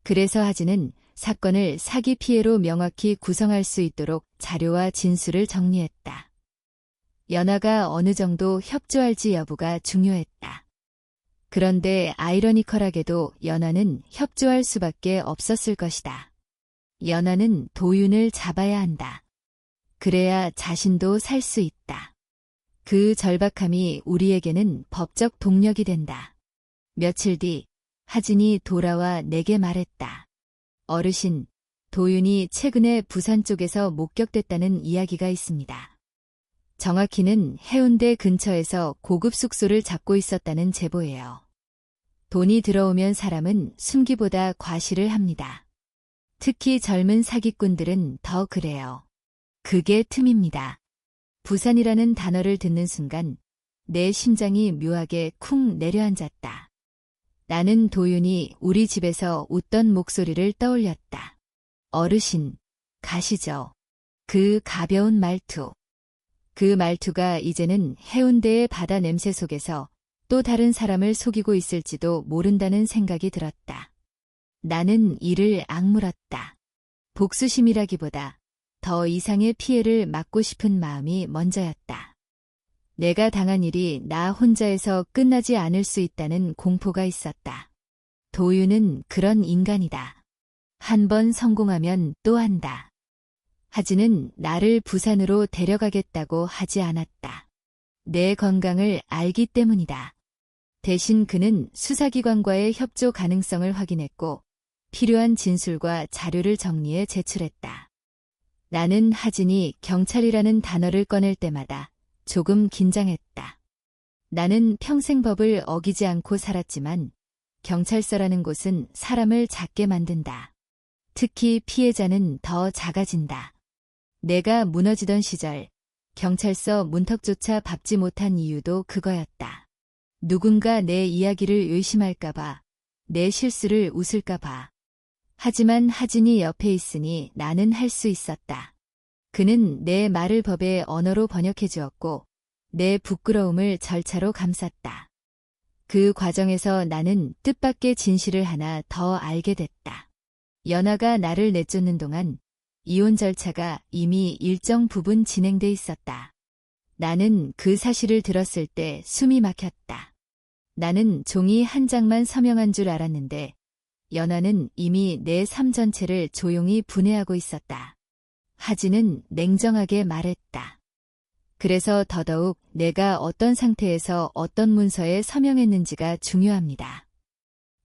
그래서 하진은 사건을 사기 피해로 명확히 구성할 수 있도록 자료와 진술을 정리했다. 연화가 어느 정도 협조할지 여부가 중요했다. 그런데 아이러니컬하게도 연화는 협조할 수밖에 없었을 것이다. 연화는 도윤을 잡아야 한다. 그래야 자신도 살 수 있다. 그 절박함이 우리에게는 법적 동력이 된다. 며칠 뒤 하진이 돌아와 내게 말했다. 어르신, 도윤이 최근에 부산 쪽에서 목격됐다는 이야기가 있습니다. 정확히는 해운대 근처에서 고급 숙소를 잡고 있었다는 제보예요. 돈이 들어오면 사람은 숨기보다 과시를 합니다. 특히 젊은 사기꾼들은 더 그래요. 그게 틈입니다. 부산이라는 단어를 듣는 순간 내 심장이 묘하게 쿵 내려앉았다. 나는 도윤이 우리 집에서 웃던 목소리를 떠올렸다. 어르신, 가시죠. 그 가벼운 말투. 그 말투가 이제는 해운대의 바다 냄새 속에서 또 다른 사람을 속이고 있을지도 모른다는 생각이 들었다. 나는 이를 악물었다. 복수심이라기보다 더 이상의 피해를 막고 싶은 마음이 먼저였다. 내가 당한 일이 나 혼자에서 끝나지 않을 수 있다는 공포가 있었다. 도윤은 그런 인간이다. 한 번 성공하면 또 한다. 하진은 나를 부산으로 데려가겠다고 하지 않았다. 내 건강을 알기 때문이다. 대신 그는 수사기관과의 협조 가능성을 확인했고 필요한 진술과 자료를 정리해 제출했다. 나는 하진이 경찰이라는 단어를 꺼낼 때마다 조금 긴장했다. 나는 평생 법을 어기지 않고 살았지만 경찰서라는 곳은 사람을 작게 만든다. 특히 피해자는 더 작아진다. 내가 무너지던 시절 경찰서 문턱조차 밟지 못한 이유도 그거였다. 누군가 내 이야기를 의심할까봐, 내 실수를 웃을까봐. 하지만 하진이 옆에 있으니 나는 할 수 있었다. 그는 내 말을 법의 언어로 번역해 주었고 내 부끄러움을 절차로 감쌌다. 그 과정에서 나는 뜻밖의 진실을 하나 더 알게 됐다. 연하가 나를 내쫓는 동안 이혼 절차가 이미 일정 부분 진행돼 있었다. 나는 그 사실을 들었을 때 숨이 막혔다. 나는 종이 한 장만 서명한 줄 알았는데 연하는 이미 내 삶 전체를 조용히 분해하고 있었다. 하진은 냉정하게 말했다. 그래서 더더욱 내가 어떤 상태에서 어떤 문서에 서명했는지가 중요합니다.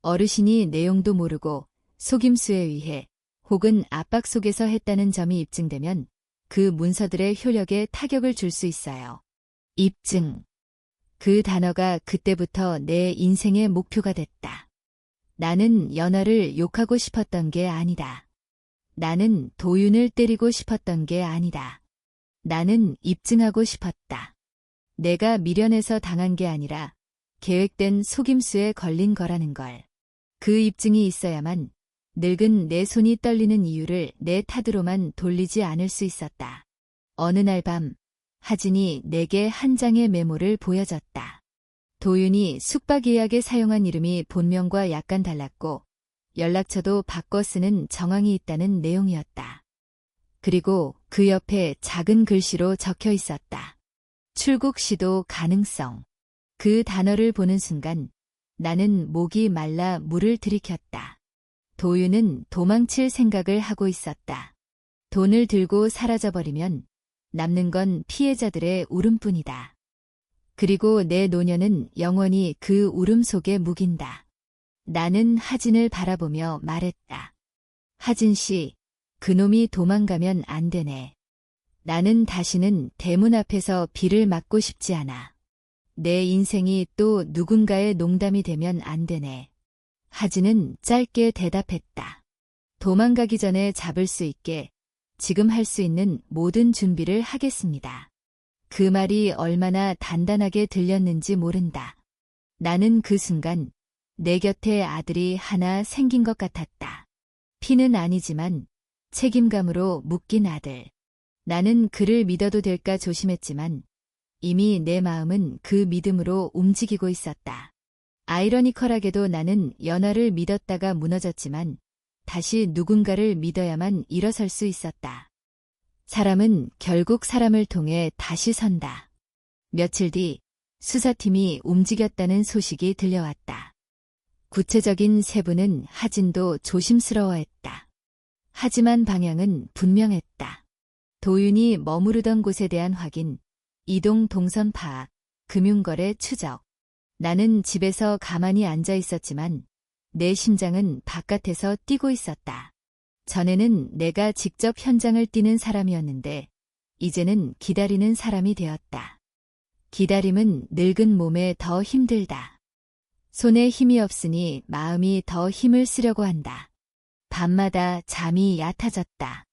어르신이 내용도 모르고 속임수에 의해 혹은 압박 속에서 했다는 점이 입증되면 그 문서들의 효력에 타격을 줄 수 있어요. 입증. 그 단어가 그때부터 내 인생의 목표가 됐다. 나는 연하를 욕하고 싶었던 게 아니다. 나는 도윤을 때리고 싶었던 게 아니다. 나는 입증하고 싶었다. 내가 미련해서 당한 게 아니라 계획된 속임수에 걸린 거라는 걸. 그 입증이 있어야만 늙은 내 손이 떨리는 이유를 내 탓으로만 돌리지 않을 수 있었다. 어느 날 밤 하진이 내게 한 장의 메모를 보여줬다. 도윤이 숙박 예약에 사용한 이름이 본명과 약간 달랐고 연락처도 바꿔 쓰는 정황이 있다는 내용이었다. 그리고 그 옆에 작은 글씨로 적혀 있었다. 출국 시도 가능성. 그 단어를 보는 순간 나는 목이 말라 물을 들이켰다. 도윤은 도망칠 생각을 하고 있었다. 돈을 들고 사라져버리면 남는 건 피해자들의 울음뿐이다. 그리고 내 노년은 영원히 그 울음 속에 묵인다. 나는 하진을 바라보며 말했다. 하진 씨, 그놈이 도망가면 안 되네. 나는 다시는 대문 앞에서 비를 맞고 싶지 않아. 내 인생이 또 누군가의 농담이 되면 안 되네. 하진은 짧게 대답했다. 도망가기 전에 잡을 수 있게 지금 할 수 있는 모든 준비를 하겠습니다. 그 말이 얼마나 단단하게 들렸는지 모른다. 나는 그 순간 내 곁에 아들이 하나 생긴 것 같았다. 피는 아니지만 책임감으로 묶인 아들. 나는 그를 믿어도 될까 조심했지만 이미 내 마음은 그 믿음으로 움직이고 있었다. 아이러니컬하게도 나는 연하를 믿었다가 무너졌지만 다시 누군가를 믿어야만 일어설 수 있었다. 사람은 결국 사람을 통해 다시 선다. 며칠 뒤 수사팀이 움직였다는 소식이 들려왔다. 구체적인 세부는 하진도 조심스러워했다. 하지만 방향은 분명했다. 도윤이 머무르던 곳에 대한 확인, 이동 동선 파악, 금융거래 추적. 나는 집에서 가만히 앉아 있었지만 내 심장은 바깥에서 뛰고 있었다. 전에는 내가 직접 현장을 뛰는 사람이었는데 이제는 기다리는 사람이 되었다. 기다림은 늙은 몸에 더 힘들다. 손에 힘이 없으니 마음이 더 힘을 쓰려고 한다. 밤마다 잠이 얕아졌다.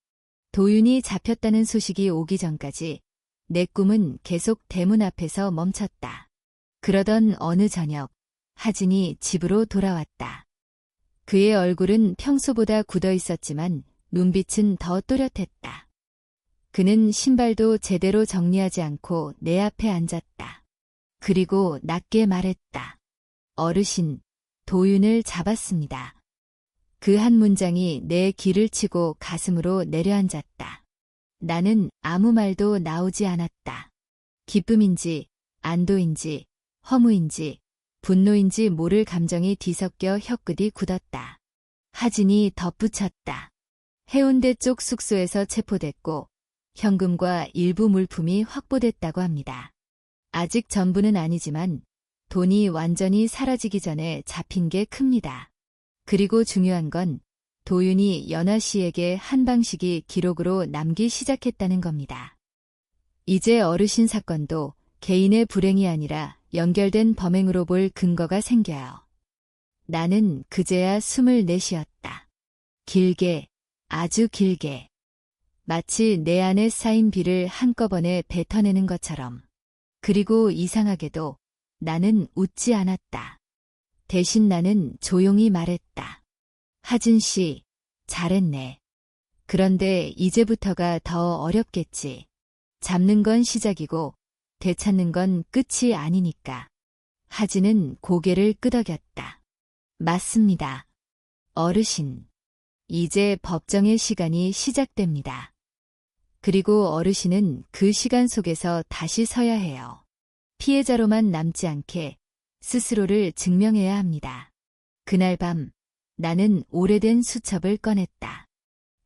도윤이 잡혔다는 소식이 오기 전까지 내 꿈은 계속 대문 앞에서 멈췄다. 그러던 어느 저녁, 하진이 집으로 돌아왔다. 그의 얼굴은 평소보다 굳어 있었지만 눈빛은 더 또렷했다. 그는 신발도 제대로 정리하지 않고 내 앞에 앉았다. 그리고 낮게 말했다. 어르신, 도윤을 잡았습니다. 그 한 문장이 내 귀를 치고 가슴으로 내려앉았다. 나는 아무 말도 나오지 않았다. 기쁨인지, 안도인지, 허무인지, 분노인지 모를 감정이 뒤섞여 혀끝이 굳었다. 하진이 덧붙였다. 해운대 쪽 숙소에서 체포됐고 현금과 일부 물품이 확보됐다고 합니다. 아직 전부는 아니지만 돈이 완전히 사라지기 전에 잡힌 게 큽니다. 그리고 중요한 건 도윤이 연하 씨에게 한 방식이 기록으로 남기 시작했다는 겁니다. 이제 어르신 사건도 개인의 불행이 아니라 연결된 범행으로 볼 근거가 생겨요. 나는 그제야 숨을 내쉬었다. 길게, 아주 길게. 마치 내 안에 쌓인 비를 한꺼번에 뱉어내는 것처럼. 그리고 이상하게도 나는 웃지 않았다. 대신 나는 조용히 말했다. 하진 씨, 잘했네. 그런데 이제부터가 더 어렵겠지. 잡는 건 시작이고 되찾는 건 끝이 아니니까. 하진은 고개를 끄덕였다. 맞습니다. 어르신. 이제 법정의 시간이 시작됩니다. 그리고 어르신은 그 시간 속에서 다시 서야 해요. 피해자로만 남지 않게 스스로를 증명해야 합니다. 그날 밤 나는 오래된 수첩을 꺼냈다.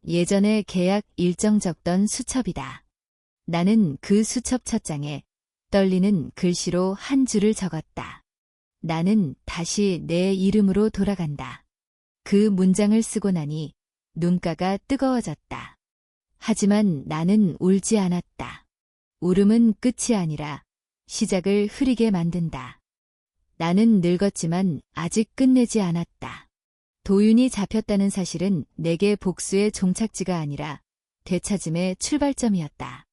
예전에 계약 일정 적던 수첩이다. 나는 그 수첩 첫 장에 떨리는 글씨로 한 줄을 적었다. 나는 다시 내 이름으로 돌아간다. 그 문장을 쓰고 나니 눈가가 뜨거워졌다. 하지만 나는 울지 않았다. 울음은 끝이 아니라 시작을 흐리게 만든다. 나는 늙었지만 아직 끝내지 않았다. 도윤이 잡혔다는 사실은 내게 복수의 종착지가 아니라 되찾음의 출발점이었다.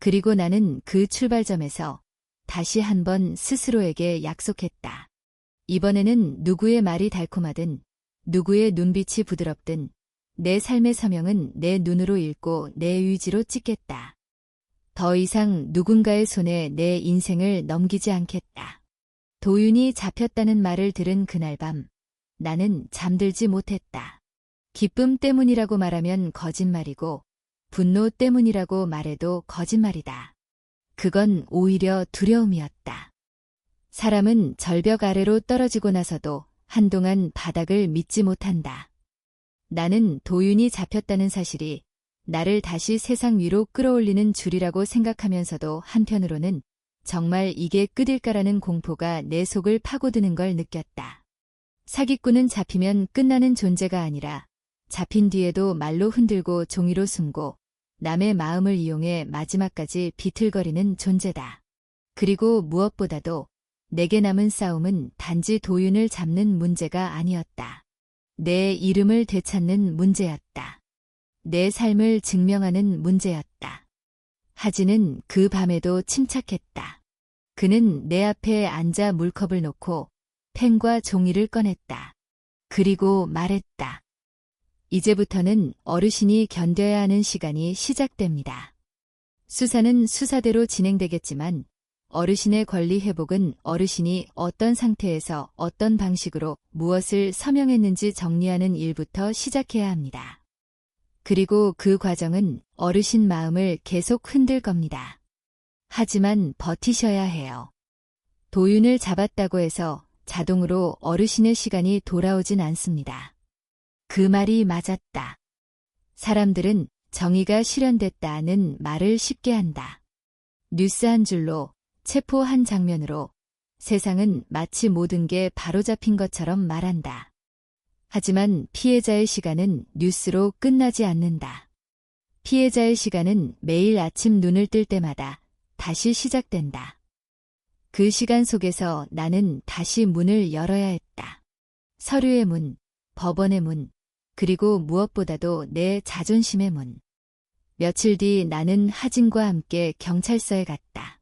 그리고 나는 그 출발점에서 다시 한번 스스로에게 약속했다. 이번에는 누구의 말이 달콤하든 누구의 눈빛이 부드럽든 내 삶의 서명은 내 눈으로 읽고 내 의지로 찍겠다. 더 이상 누군가의 손에 내 인생을 넘기지 않겠다. 도윤이 잡혔다는 말을 들은 그날 밤 나는 잠들지 못했다. 기쁨 때문이라고 말하면 거짓말이고 분노 때문이라고 말해도 거짓말이다. 그건 오히려 두려움이었다. 사람은 절벽 아래로 떨어지고 나서도 한동안 바닥을 믿지 못한다. 나는 도윤이 잡혔다는 사실이 나를 다시 세상 위로 끌어올리는 줄이라고 생각하면서도 한편으로는 정말 이게 끝일까라는 공포가 내 속을 파고드는 걸 느꼈다. 사기꾼은 잡히면 끝나는 존재가 아니라 잡힌 뒤에도 말로 흔들고 종이로 숨고 남의 마음을 이용해 마지막까지 비틀거리는 존재다. 그리고 무엇보다도 내게 남은 싸움은 단지 도윤을 잡는 문제가 아니었다. 내 이름을 되찾는 문제였다. 내 삶을 증명하는 문제였다. 하진은 그 밤에도 침착했다. 그는 내 앞에 앉아 물컵을 놓고 펜과 종이를 꺼냈다. 그리고 말했다. 이제부터는 어르신이 견뎌야 하는 시간이 시작됩니다. 수사는 수사대로 진행되겠지만 어르신의 권리 회복은 어르신이 어떤 상태에서 어떤 방식으로 무엇을 서명했는지 정리하는 일부터 시작해야 합니다. 그리고 그 과정은 어르신 마음을 계속 흔들 겁니다. 하지만 버티셔야 해요. 도윤을 잡았다고 해서 자동으로 어르신의 시간이 돌아오진 않습니다. 그 말이 맞았다. 사람들은 정의가 실현됐다는 말을 쉽게 한다. 뉴스 한 줄로, 체포 한 장면으로 세상은 마치 모든 게 바로잡힌 것처럼 말한다. 하지만 피해자의 시간은 뉴스로 끝나지 않는다. 피해자의 시간은 매일 아침 눈을 뜰 때마다 다시 시작된다. 그 시간 속에서 나는 다시 문을 열어야 했다. 서류의 문, 법원의 문, 그리고 무엇보다도 내 자존심의 문. 며칠 뒤 나는 하진과 함께 경찰서에 갔다.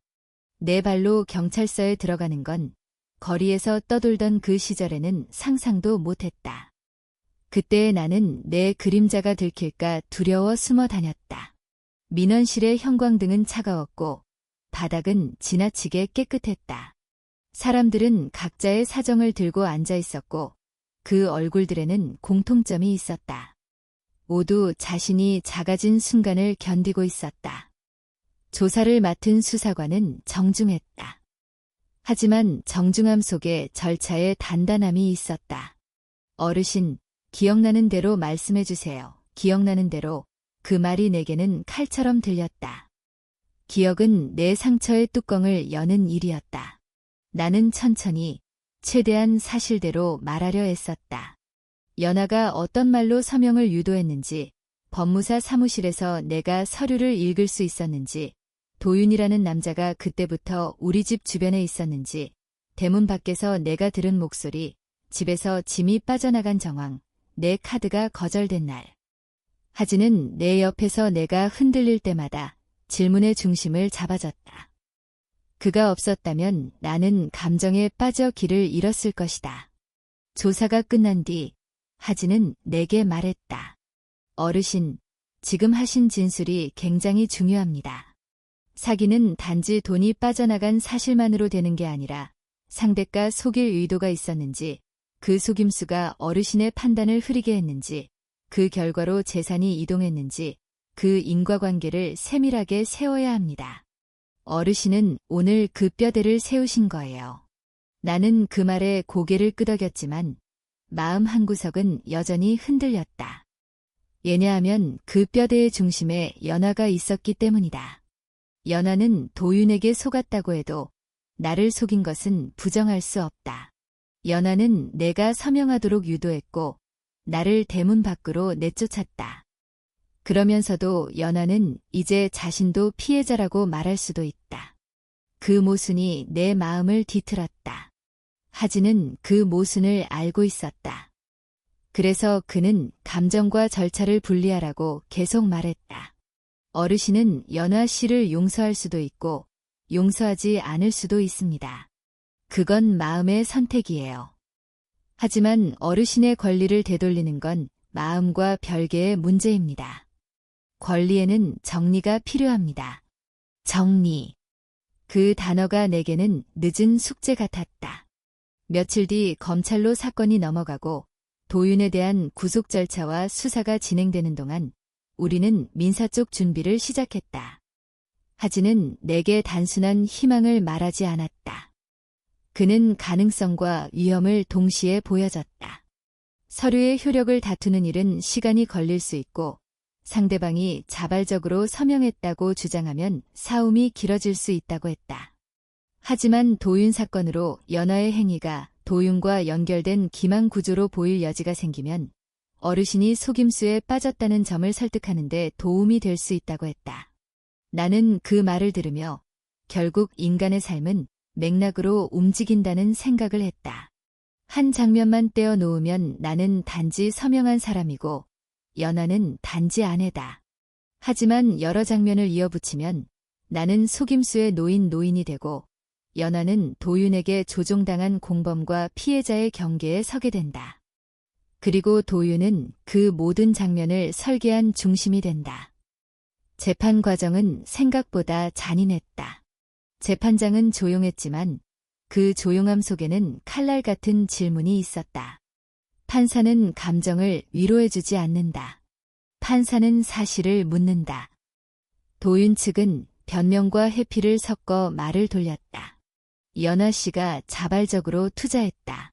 내 발로 경찰서에 들어가는 건 거리에서 떠돌던 그 시절에는 상상도 못했다. 그때 나는 내 그림자가 들킬까 두려워 숨어 다녔다. 민원실의 형광등은 차가웠고 바닥은 지나치게 깨끗했다. 사람들은 각자의 사정을 들고 앉아 있었고 그 얼굴들에는 공통점이 있었다. 모두 자신이 작아진 순간을 견디고 있었다. 조사를 맡은 수사관은 정중했다. 하지만 정중함 속에 절차의 단단함이 있었다. 어르신, 기억나는 대로 말씀해 주세요. 기억나는 대로. 그 말이 내게는 칼처럼 들렸다. 기억은 내 상처의 뚜껑을 여는 일이었다. 나는 천천히, 최대한 사실대로 말하려 애썼다. 연아가 어떤 말로 서명을 유도했는지, 법무사 사무실에서 내가 서류를 읽을 수 있었는지, 도윤이라는 남자가 그때부터 우리 집 주변에 있었는지, 대문 밖에서 내가 들은 목소리, 집에서 짐이 빠져나간 정황, 내 카드가 거절된 날. 하진은 내 옆에서 내가 흔들릴 때마다 질문의 중심을 잡아줬다. 그가 없었다면 나는 감정에 빠져 길을 잃었을 것이다. 조사가 끝난 뒤 하진은 내게 말했다. 어르신, 지금 하신 진술이 굉장히 중요합니다. 사기는 단지 돈이 빠져나간 사실만으로 되는 게 아니라 상대가 속일 의도가 있었는지, 그 속임수가 어르신의 판단을 흐리게 했는지, 그 결과로 재산이 이동했는지, 그 인과관계를 세밀하게 세워야 합니다. 어르신은 오늘 그 뼈대를 세우신 거예요. 나는 그 말에 고개를 끄덕였지만 마음 한구석은 여전히 흔들렸다. 왜냐하면 그 뼈대의 중심에 연아가 있었기 때문이다. 연아는 도윤에게 속았다고 해도 나를 속인 것은 부정할 수 없다. 연아는 내가 서명하도록 유도했고 나를 대문 밖으로 내쫓았다. 그러면서도 연아는 이제 자신도 피해자라고 말할 수도 있다. 그 모순이 내 마음을 뒤틀었다. 하진은 그 모순을 알고 있었다. 그래서 그는 감정과 절차를 분리하라고 계속 말했다. 어르신은 연아 씨를 용서할 수도 있고 용서하지 않을 수도 있습니다. 그건 마음의 선택이에요. 하지만 어르신의 권리를 되돌리는 건 마음과 별개의 문제입니다. 권리에는 정리가 필요합니다. 정리. 그 단어가 내게는 늦은 숙제 같았다. 며칠 뒤 검찰로 사건이 넘어가고 도윤에 대한 구속 절차와 수사가 진행되는 동안 우리는 민사 쪽 준비를 시작했다. 하진은 내게 단순한 희망을 말하지 않았다. 그는 가능성과 위험을 동시에 보여줬다. 서류의 효력을 다투는 일은 시간이 걸릴 수 있고 상대방이 자발적으로 서명했다고 주장하면 싸움이 길어질 수 있다고 했다. 하지만 도윤 사건으로 연아의 행위가 도윤과 연결된 기망 구조로 보일 여지가 생기면 어르신이 속임수에 빠졌다는 점을 설득하는 데 도움이 될 수 있다고 했다. 나는 그 말을 들으며 결국 인간의 삶은 맥락으로 움직인다는 생각을 했다. 한 장면만 떼어 놓으면 나는 단지 서명한 사람이고 연하는 단지 아내다. 하지만 여러 장면을 이어붙이면 나는 속임수에 놓인 노인이 되고 연하는 도윤에게 조종당한 공범과 피해자의 경계에 서게 된다. 그리고 도윤은 그 모든 장면을 설계한 중심이 된다. 재판 과정은 생각보다 잔인했다. 재판장은 조용했지만 그 조용함 속에는 칼날 같은 질문이 있었다. 판사는 감정을 위로해주지 않는다. 판사는 사실을 묻는다. 도윤 측은 변명과 회피를 섞어 말을 돌렸다. 연하 씨가 자발적으로 투자했다.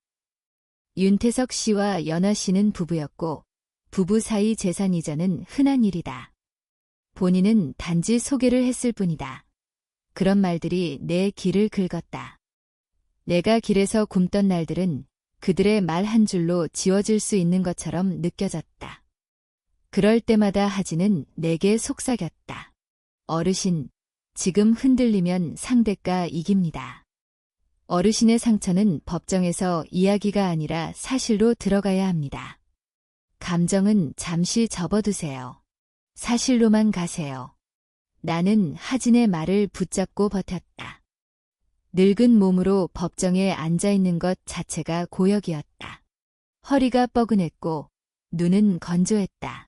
윤태석 씨와 연하 씨는 부부였고 부부 사이 재산 이전은 흔한 일이다. 본인은 단지 소개를 했을 뿐이다. 그런 말들이 내 길을 긁었다. 내가 길에서 굶던 날들은 그들의 말 한 줄로 지워질 수 있는 것처럼 느껴졌다. 그럴 때마다 하진은 내게 속삭였다. 어르신, 지금 흔들리면 상대가 이깁니다. 어르신의 상처는 법정에서 이야기가 아니라 사실로 들어가야 합니다. 감정은 잠시 접어두세요. 사실로만 가세요. 나는 하진의 말을 붙잡고 버텼다. 늙은 몸으로 법정에 앉아있는 것 자체가 고역이었다. 허리가 뻐근했고 눈은 건조했다.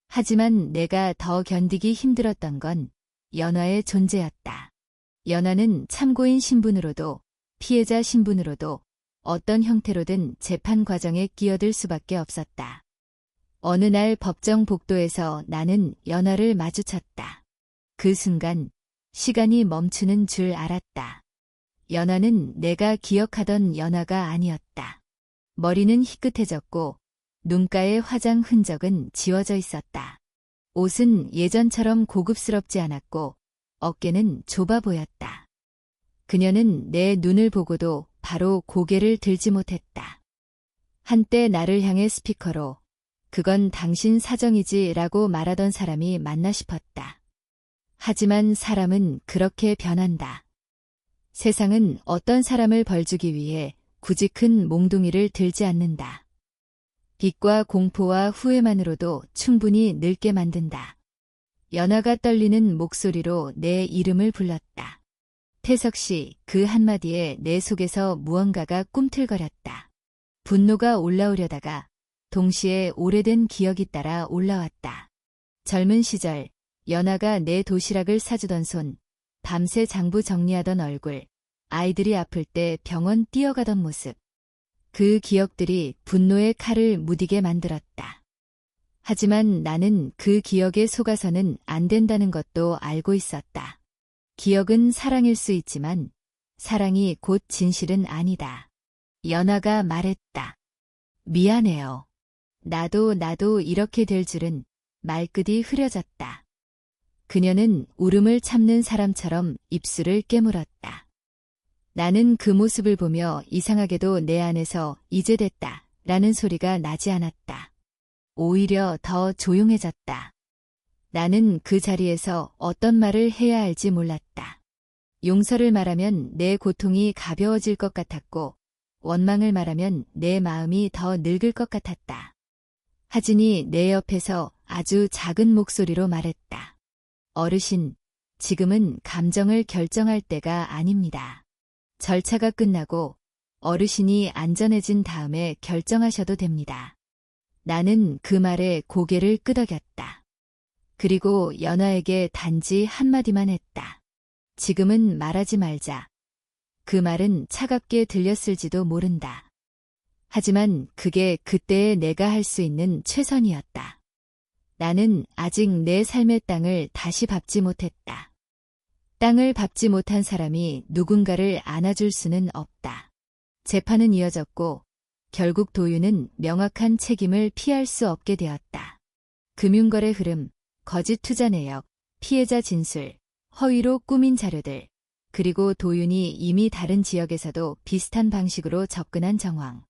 하지만 내가 더 견디기 힘들었던 건 연하의 존재였다. 연하는 참고인 신분으로도 피해자 신분으로도 어떤 형태로든 재판 과정에 끼어들 수밖에 없었다. 어느 날 법정 복도에서 나는 연하를 마주쳤다. 그 순간 시간이 멈추는 줄 알았다. 연하는 내가 기억하던 연하가 아니었다. 머리는 희끗해졌고 눈가의 화장 흔적은 지워져 있었다. 옷은 예전처럼 고급스럽지 않았고 어깨는 좁아 보였다. 그녀는 내 눈을 보고도 바로 고개를 들지 못했다. 한때 나를 향해 스피커로 그건 당신 사정이지 라고 말하던 사람이 맞나 싶었다. 하지만 사람은 그렇게 변한다. 세상은 어떤 사람을 벌주기 위해 굳이 큰 몽둥이를 들지 않는다. 빛과 공포와 후회만으로도 충분히 늙게 만든다. 연하가 떨리는 목소리로 내 이름을 불렀다. 태석 씨, 그 한마디에 내 속에서 무언가가 꿈틀거렸다. 분노가 올라오려다가 동시에 오래된 기억이 따라 올라왔다. 젊은 시절 연하가 내 도시락을 사주던 손, 밤새 장부 정리하던 얼굴, 아이들이 아플 때 병원 뛰어가던 모습. 그 기억들이 분노의 칼을 무디게 만들었다. 하지만 나는 그 기억에 속아서는 안 된다는 것도 알고 있었다. 기억은 사랑일 수 있지만 사랑이 곧 진실은 아니다. 연하가 말했다. 미안해요. 나도 이렇게 될 줄은. 말끝이 흐려졌다. 그녀는 울음을 참는 사람처럼 입술을 깨물었다. 나는 그 모습을 보며 이상하게도 내 안에서 이제 됐다 라는 소리가 나지 않았다. 오히려 더 조용해졌다. 나는 그 자리에서 어떤 말을 해야 할지 몰랐다. 용서를 말하면 내 고통이 가벼워질 것 같았고 원망을 말하면 내 마음이 더 늙을 것 같았다. 하진이 내 옆에서 아주 작은 목소리로 말했다. 어르신, 지금은 감정을 결정할 때가 아닙니다. 절차가 끝나고 어르신이 안전해진 다음에 결정하셔도 됩니다. 나는 그 말에 고개를 끄덕였다. 그리고 연하에게 단지 한마디만 했다. 지금은 말하지 말자. 그 말은 차갑게 들렸을지도 모른다. 하지만 그게 그때의 내가 할 수 있는 최선이었다. 나는 아직 내 삶의 땅을 다시 밟지 못했다. 땅을 밟지 못한 사람이 누군가를 안아줄 수는 없다. 재판은 이어졌고 결국 도윤은 명확한 책임을 피할 수 없게 되었다. 금융거래 흐름, 거짓 투자 내역, 피해자 진술, 허위로 꾸민 자료들, 그리고 도윤이 이미 다른 지역에서도 비슷한 방식으로 접근한 정황.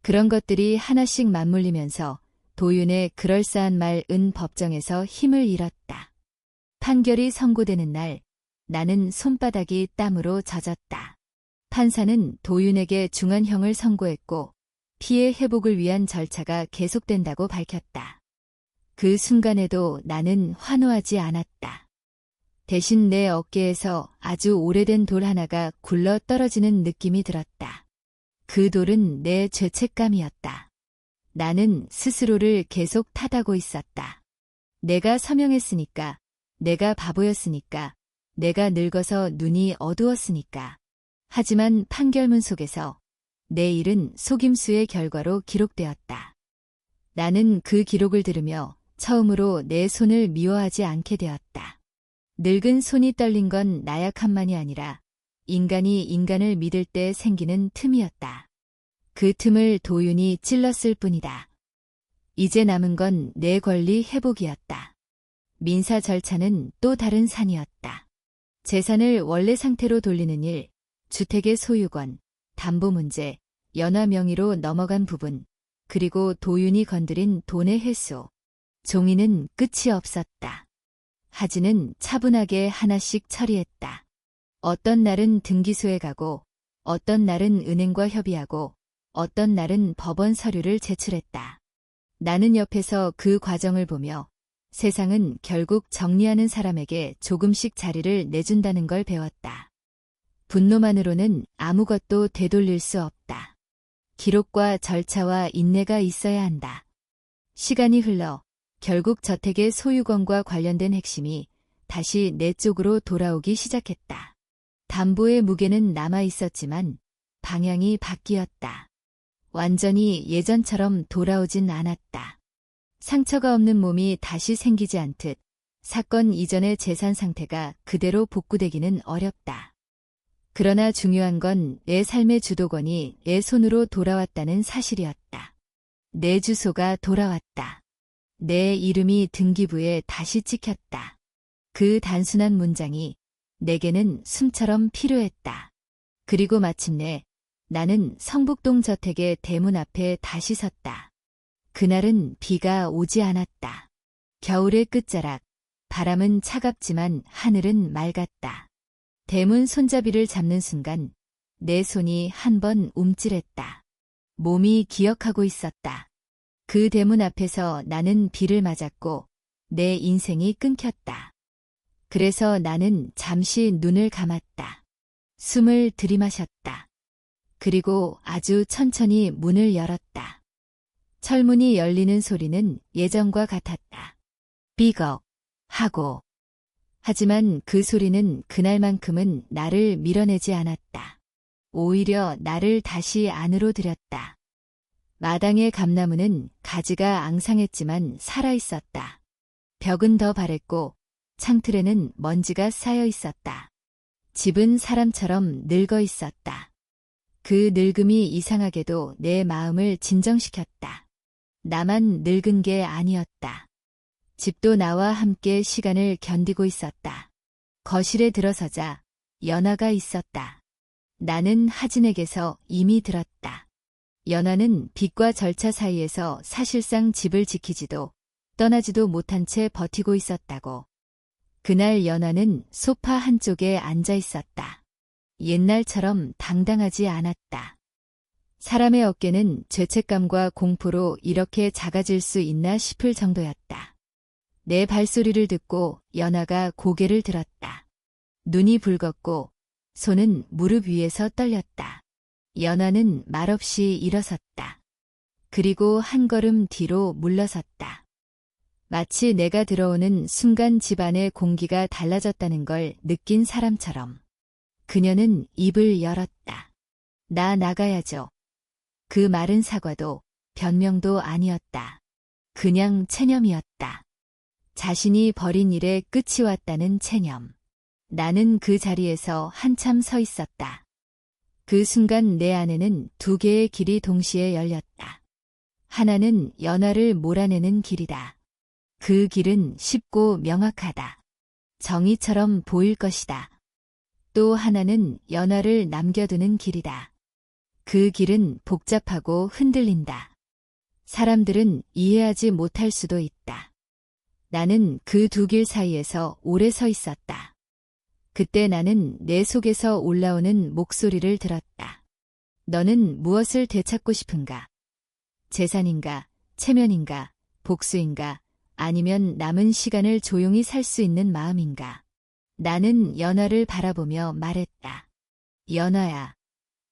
그런 것들이 하나씩 맞물리면서 도윤의 그럴싸한 말은 법정에서 힘을 잃었다. 판결이 선고되는 날, 나는 손바닥이 땀으로 젖었다. 판사는 도윤에게 중한형을 선고했고 피해 회복을 위한 절차가 계속된다고 밝혔다. 그 순간에도 나는 환호하지 않았다. 대신 내 어깨에서 아주 오래된 돌 하나가 굴러 떨어지는 느낌이 들었다. 그 돌은 내 죄책감이었다. 나는 스스로를 계속 탓하고 있었다. 내가 서명했으니까, 내가 바보였으니까, 내가 늙어서 눈이 어두웠으니까. 하지만 판결문 속에서 내 일은 속임수의 결과로 기록되었다. 나는 그 기록을 들으며 처음으로 내 손을 미워하지 않게 되었다. 늙은 손이 떨린 건 나약함만이 아니라 인간이 인간을 믿을 때 생기는 틈이었다. 그 틈을 도윤이 찔렀을 뿐이다. 이제 남은 건 내 권리 회복이었다. 민사 절차는 또 다른 산이었다. 재산을 원래 상태로 돌리는 일, 주택의 소유권, 담보 문제, 연화 명의로 넘어간 부분, 그리고 도윤이 건드린 돈의 회수. 종이는 끝이 없었다. 하지는 차분하게 하나씩 처리했다. 어떤 날은 등기소에 가고, 어떤 날은 은행과 협의하고, 어떤 날은 법원 서류를 제출했다. 나는 옆에서 그 과정을 보며 세상은 결국 정리하는 사람에게 조금씩 자리를 내준다는 걸 배웠다. 분노만으로는 아무것도 되돌릴 수 없다. 기록과 절차와 인내가 있어야 한다. 시간이 흘러 결국 저택의 소유권과 관련된 핵심이 다시 내 쪽으로 돌아오기 시작했다. 담보의 무게는 남아 있었지만 방향이 바뀌었다. 완전히 예전처럼 돌아오진 않았다. 상처가 없는 몸이 다시 생기지 않듯 사건 이전의 재산 상태가 그대로 복구되기는 어렵다. 그러나 중요한 건 내 삶의 주도권이 내 손으로 돌아왔다는 사실이었다. 내 주소가 돌아왔다. 내 이름이 등기부에 다시 찍혔다. 그 단순한 문장이 내게는 숨처럼 필요했다. 그리고 마침내 나는 성북동 저택의 대문 앞에 다시 섰다. 그날은 비가 오지 않았다. 겨울의 끝자락, 바람은 차갑지만 하늘은 맑았다. 대문 손잡이를 잡는 순간 내 손이 한 번 움찔했다. 몸이 기억하고 있었다. 그 대문 앞에서 나는 비를 맞았고 내 인생이 끊겼다. 그래서 나는 잠시 눈을 감았다. 숨을 들이마셨다. 그리고 아주 천천히 문을 열었다. 철문이 열리는 소리는 예전과 같았다. 삐걱 하고. 하지만 그 소리는 그날만큼은 나를 밀어내지 않았다. 오히려 나를 다시 안으로 들였다. 마당의 감나무는 가지가 앙상했지만 살아있었다. 벽은 더 바랬고 창틀에는 먼지가 쌓여 있었다. 집은 사람처럼 늙어 있었다. 그 늙음이 이상하게도 내 마음을 진정시켰다. 나만 늙은 게 아니었다. 집도 나와 함께 시간을 견디고 있었다. 거실에 들어서자 연화가 있었다. 나는 하진에게서 이미 들었다. 연화는 빚과 절차 사이에서 사실상 집을 지키지도 떠나지도 못한 채 버티고 있었다고. 그날 연화는 소파 한쪽에 앉아 있었다. 옛날처럼 당당하지 않았다. 사람의 어깨는 죄책감과 공포로 이렇게 작아질 수 있나 싶을 정도였다. 내 발소리를 듣고 연화가 고개를 들었다. 눈이 붉었고 손은 무릎 위에서 떨렸다. 연화는 말없이 일어섰다. 그리고 한 걸음 뒤로 물러섰다. 마치 내가 들어오는 순간 집안의 공기가 달라졌다는 걸 느낀 사람처럼. 그녀는 입을 열었다. 나 나가야죠. 그 말은 사과도 변명도 아니었다. 그냥 체념이었다. 자신이 벌인 일에 끝이 왔다는 체념. 나는 그 자리에서 한참 서 있었다. 그 순간 내 안에는 두 개의 길이 동시에 열렸다. 하나는 연화를 몰아내는 길이다. 그 길은 쉽고 명확하다. 정의처럼 보일 것이다. 또 하나는 연화를 남겨두는 길이다. 그 길은 복잡하고 흔들린다. 사람들은 이해하지 못할 수도 있다. 나는 그 두 길 사이에서 오래 서 있었다. 그때 나는 내 속에서 올라오는 목소리를 들었다. 너는 무엇을 되찾고 싶은가? 재산인가, 체면인가, 복수인가, 아니면 남은 시간을 조용히 살 수 있는 마음인가? 나는 연화를 바라보며 말했다. 연화야.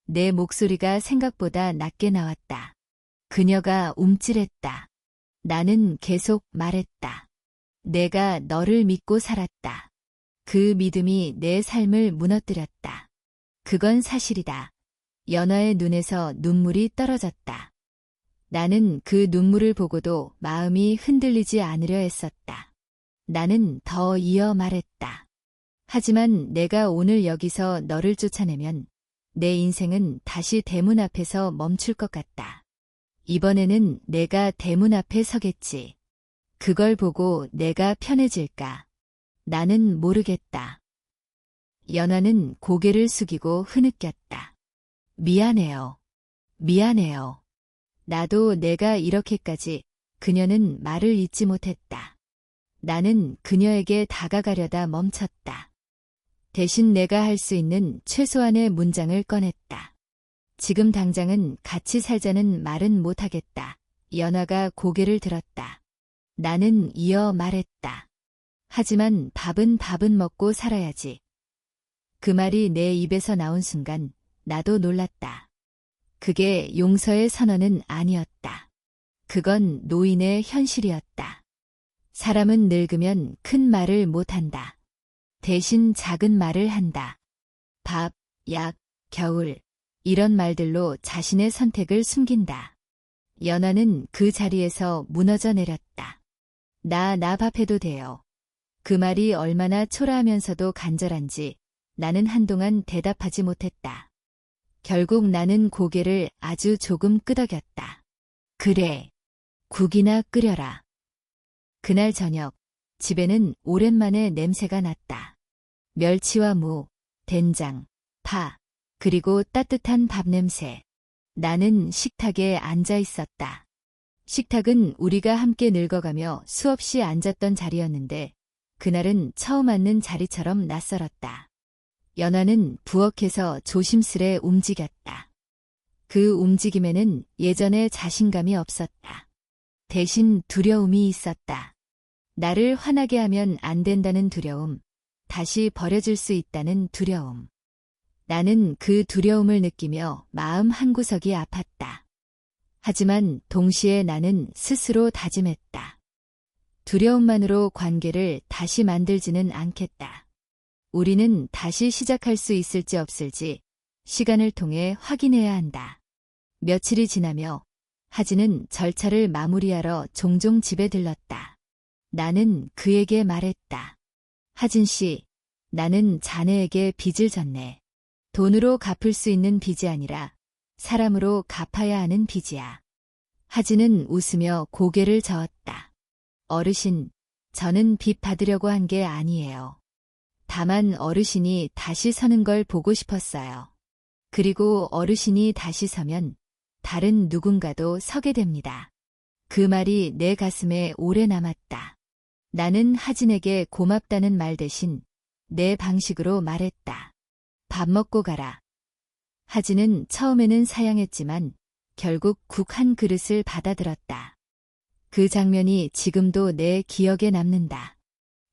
내 목소리가 생각보다 낮게 나왔다. 그녀가 움찔했다. 나는 계속 말했다. 내가 너를 믿고 살았다. 그 믿음이 내 삶을 무너뜨렸다. 그건 사실이다. 연화의 눈에서 눈물이 떨어졌다. 나는 그 눈물을 보고도 마음이 흔들리지 않으려 했었다. 나는 더 이어 말했다. 하지만 내가 오늘 여기서 너를 쫓아내면 내 인생은 다시 대문 앞에서 멈출 것 같다. 이번에는 내가 대문 앞에 서겠지. 그걸 보고 내가 편해질까? 나는 모르겠다. 연화는 고개를 숙이고 흐느꼈다. 미안해요. 미안해요. 나도 내가 이렇게까지. 그녀는 말을 잇지 못했다. 나는 그녀에게 다가가려다 멈췄다. 대신 내가 할 수 있는 최소한의 문장을 꺼냈다. 지금 당장은 같이 살자는 말은 못하겠다. 연화가 고개를 들었다. 나는 이어 말했다. 하지만 밥은 먹고 살아야지. 그 말이 내 입에서 나온 순간 나도 놀랐다. 그게 용서의 선언은 아니었다. 그건 노인의 현실이었다. 사람은 늙으면 큰 말을 못한다. 대신 작은 말을 한다. 밥, 약, 겨울, 이런 말들로 자신의 선택을 숨긴다. 연화는 그 자리에서 무너져 내렸다. 나 밥해도 돼요. 그 말이 얼마나 초라하면서도 간절한지 나는 한동안 대답하지 못했다. 결국 나는 고개를 아주 조금 끄덕였다. 그래, 국이나 끓여라. 그날 저녁, 집에는 오랜만에 냄새가 났다. 멸치와 무, 된장, 파, 그리고 따뜻한 밥 냄새. 나는 식탁에 앉아 있었다. 식탁은 우리가 함께 늙어가며 수없이 앉았던 자리였는데 그날은 처음 앉는 자리처럼 낯설었다. 연화는 부엌에서 조심스레 움직였다. 그 움직임에는 예전의 자신감이 없었다. 대신 두려움이 있었다. 나를 화나게 하면 안 된다는 두려움, 다시 버려질 수 있다는 두려움. 나는 그 두려움을 느끼며 마음 한구석이 아팠다. 하지만 동시에 나는 스스로 다짐했다. 두려움만으로 관계를 다시 만들지는 않겠다. 우리는 다시 시작할 수 있을지 없을지 시간을 통해 확인해야 한다. 며칠이 지나며 하진은 절차를 마무리하러 종종 집에 들렀다. 나는 그에게 말했다. 하진 씨, 나는 자네에게 빚을 졌네. 돈으로 갚을 수 있는 빚이 아니라 사람으로 갚아야 하는 빚이야. 하진은 웃으며 고개를 저었다. 어르신, 저는 빚 받으려고 한 게 아니에요. 다만 어르신이 다시 서는 걸 보고 싶었어요. 그리고 어르신이 다시 서면 다른 누군가도 서게 됩니다. 그 말이 내 가슴에 오래 남았다. 나는 하진에게 고맙다는 말 대신 내 방식으로 말했다. 밥 먹고 가라. 하진은 처음에는 사양했지만 결국 국 한 그릇을 받아들었다. 그 장면이 지금도 내 기억에 남는다.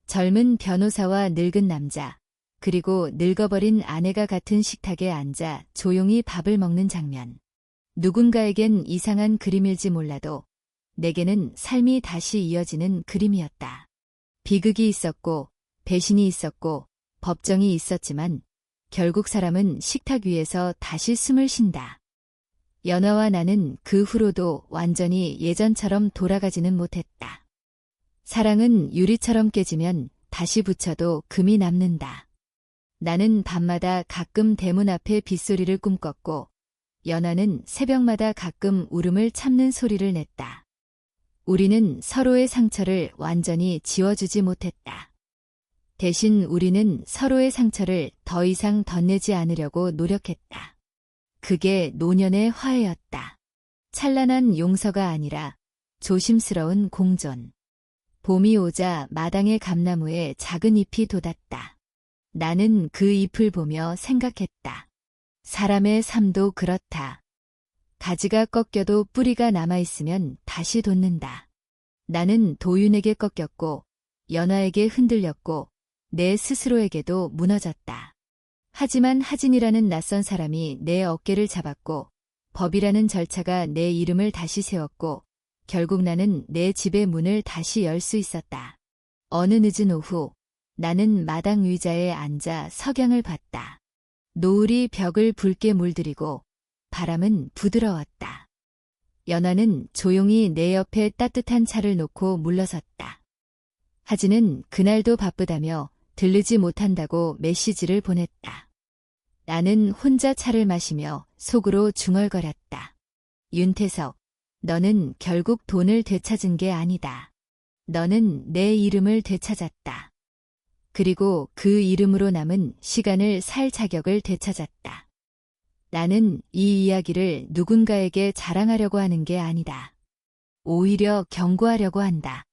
젊은 변호사와 늙은 남자, 그리고 늙어버린 아내가 같은 식탁에 앉아 조용히 밥을 먹는 장면. 누군가에겐 이상한 그림일지 몰라도 내게는 삶이 다시 이어지는 그림이었다. 비극이 있었고 배신이 있었고 법정이 있었지만 결국 사람은 식탁 위에서 다시 숨을 쉰다. 연화와 나는 그 후로도 완전히 예전처럼 돌아가지는 못했다. 사랑은 유리처럼 깨지면 다시 붙여도 금이 남는다. 나는 밤마다 가끔 대문 앞에 빗소리를 꿈꿨고 연화는 새벽마다 가끔 울음을 참는 소리를 냈다. 우리는 서로의 상처를 완전히 지워주지 못했다. 대신 우리는 서로의 상처를 더 이상 덧내지 않으려고 노력했다. 그게 노년의 화해였다. 찬란한 용서가 아니라 조심스러운 공존. 봄이 오자 마당의 감나무에 작은 잎이 돋았다. 나는 그 잎을 보며 생각했다. 사람의 삶도 그렇다. 가지가 꺾여도 뿌리가 남아있으면 다시 돋는다. 나는 도윤에게 꺾였고, 연화에게 흔들렸고, 내 스스로에게도 무너졌다. 하지만 하진이라는 낯선 사람이 내 어깨를 잡았고, 법이라는 절차가 내 이름을 다시 세웠고, 결국 나는 내 집의 문을 다시 열 수 있었다. 어느 늦은 오후, 나는 마당 의자에 앉아 석양을 봤다. 노을이 벽을 붉게 물들이고 바람은 부드러웠다. 연화는 조용히 내 옆에 따뜻한 차를 놓고 물러섰다. 하진은 그날도 바쁘다며 들르지 못한다고 메시지를 보냈다. 나는 혼자 차를 마시며 속으로 중얼거렸다. 윤태석, 너는 결국 돈을 되찾은 게 아니다. 너는 내 이름을 되찾았다. 그리고 그 이름으로 남은 시간을 살 자격을 되찾았다. 나는 이 이야기를 누군가에게 자랑하려고 하는 게 아니다. 오히려 경고하려고 한다.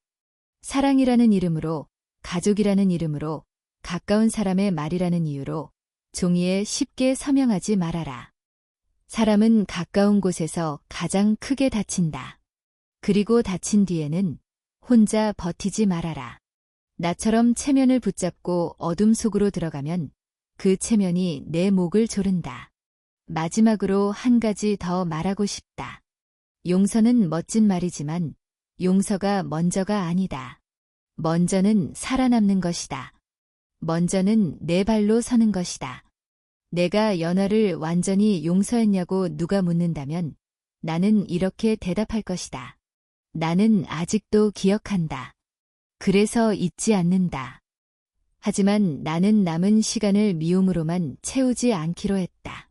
사랑이라는 이름으로, 가족이라는 이름으로, 가까운 사람의 말이라는 이유로 종이에 쉽게 서명하지 말아라. 사람은 가까운 곳에서 가장 크게 다친다. 그리고 다친 뒤에는 혼자 버티지 말아라. 나처럼 체면을 붙잡고 어둠 속으로 들어가면 그 체면이 내 목을 조른다. 마지막으로 한 가지 더 말하고 싶다. 용서는 멋진 말이지만 용서가 먼저가 아니다. 먼저는 살아남는 것이다. 먼저는 내 발로 서는 것이다. 내가 연화를 완전히 용서했냐고 누가 묻는다면 나는 이렇게 대답할 것이다. 나는 아직도 기억한다. 그래서 잊지 않는다. 하지만 나는 남은 시간을 미움으로만 채우지 않기로 했다.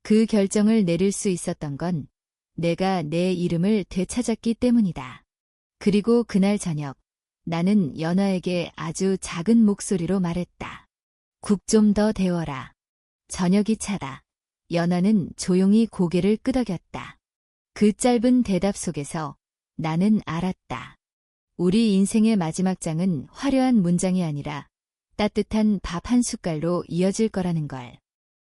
그 결정을 내릴 수 있었던 건 내가 내 이름을 되찾았기 때문이다. 그리고 그날 저녁 나는 연화에게 아주 작은 목소리로 말했다. 국 좀 더 데워라. 저녁이 차다. 연화는 조용히 고개를 끄덕였다. 그 짧은 대답 속에서 나는 알았다. 우리 인생의 마지막 장은 화려한 문장이 아니라 따뜻한 밥 한 숟갈로 이어질 거라는 걸.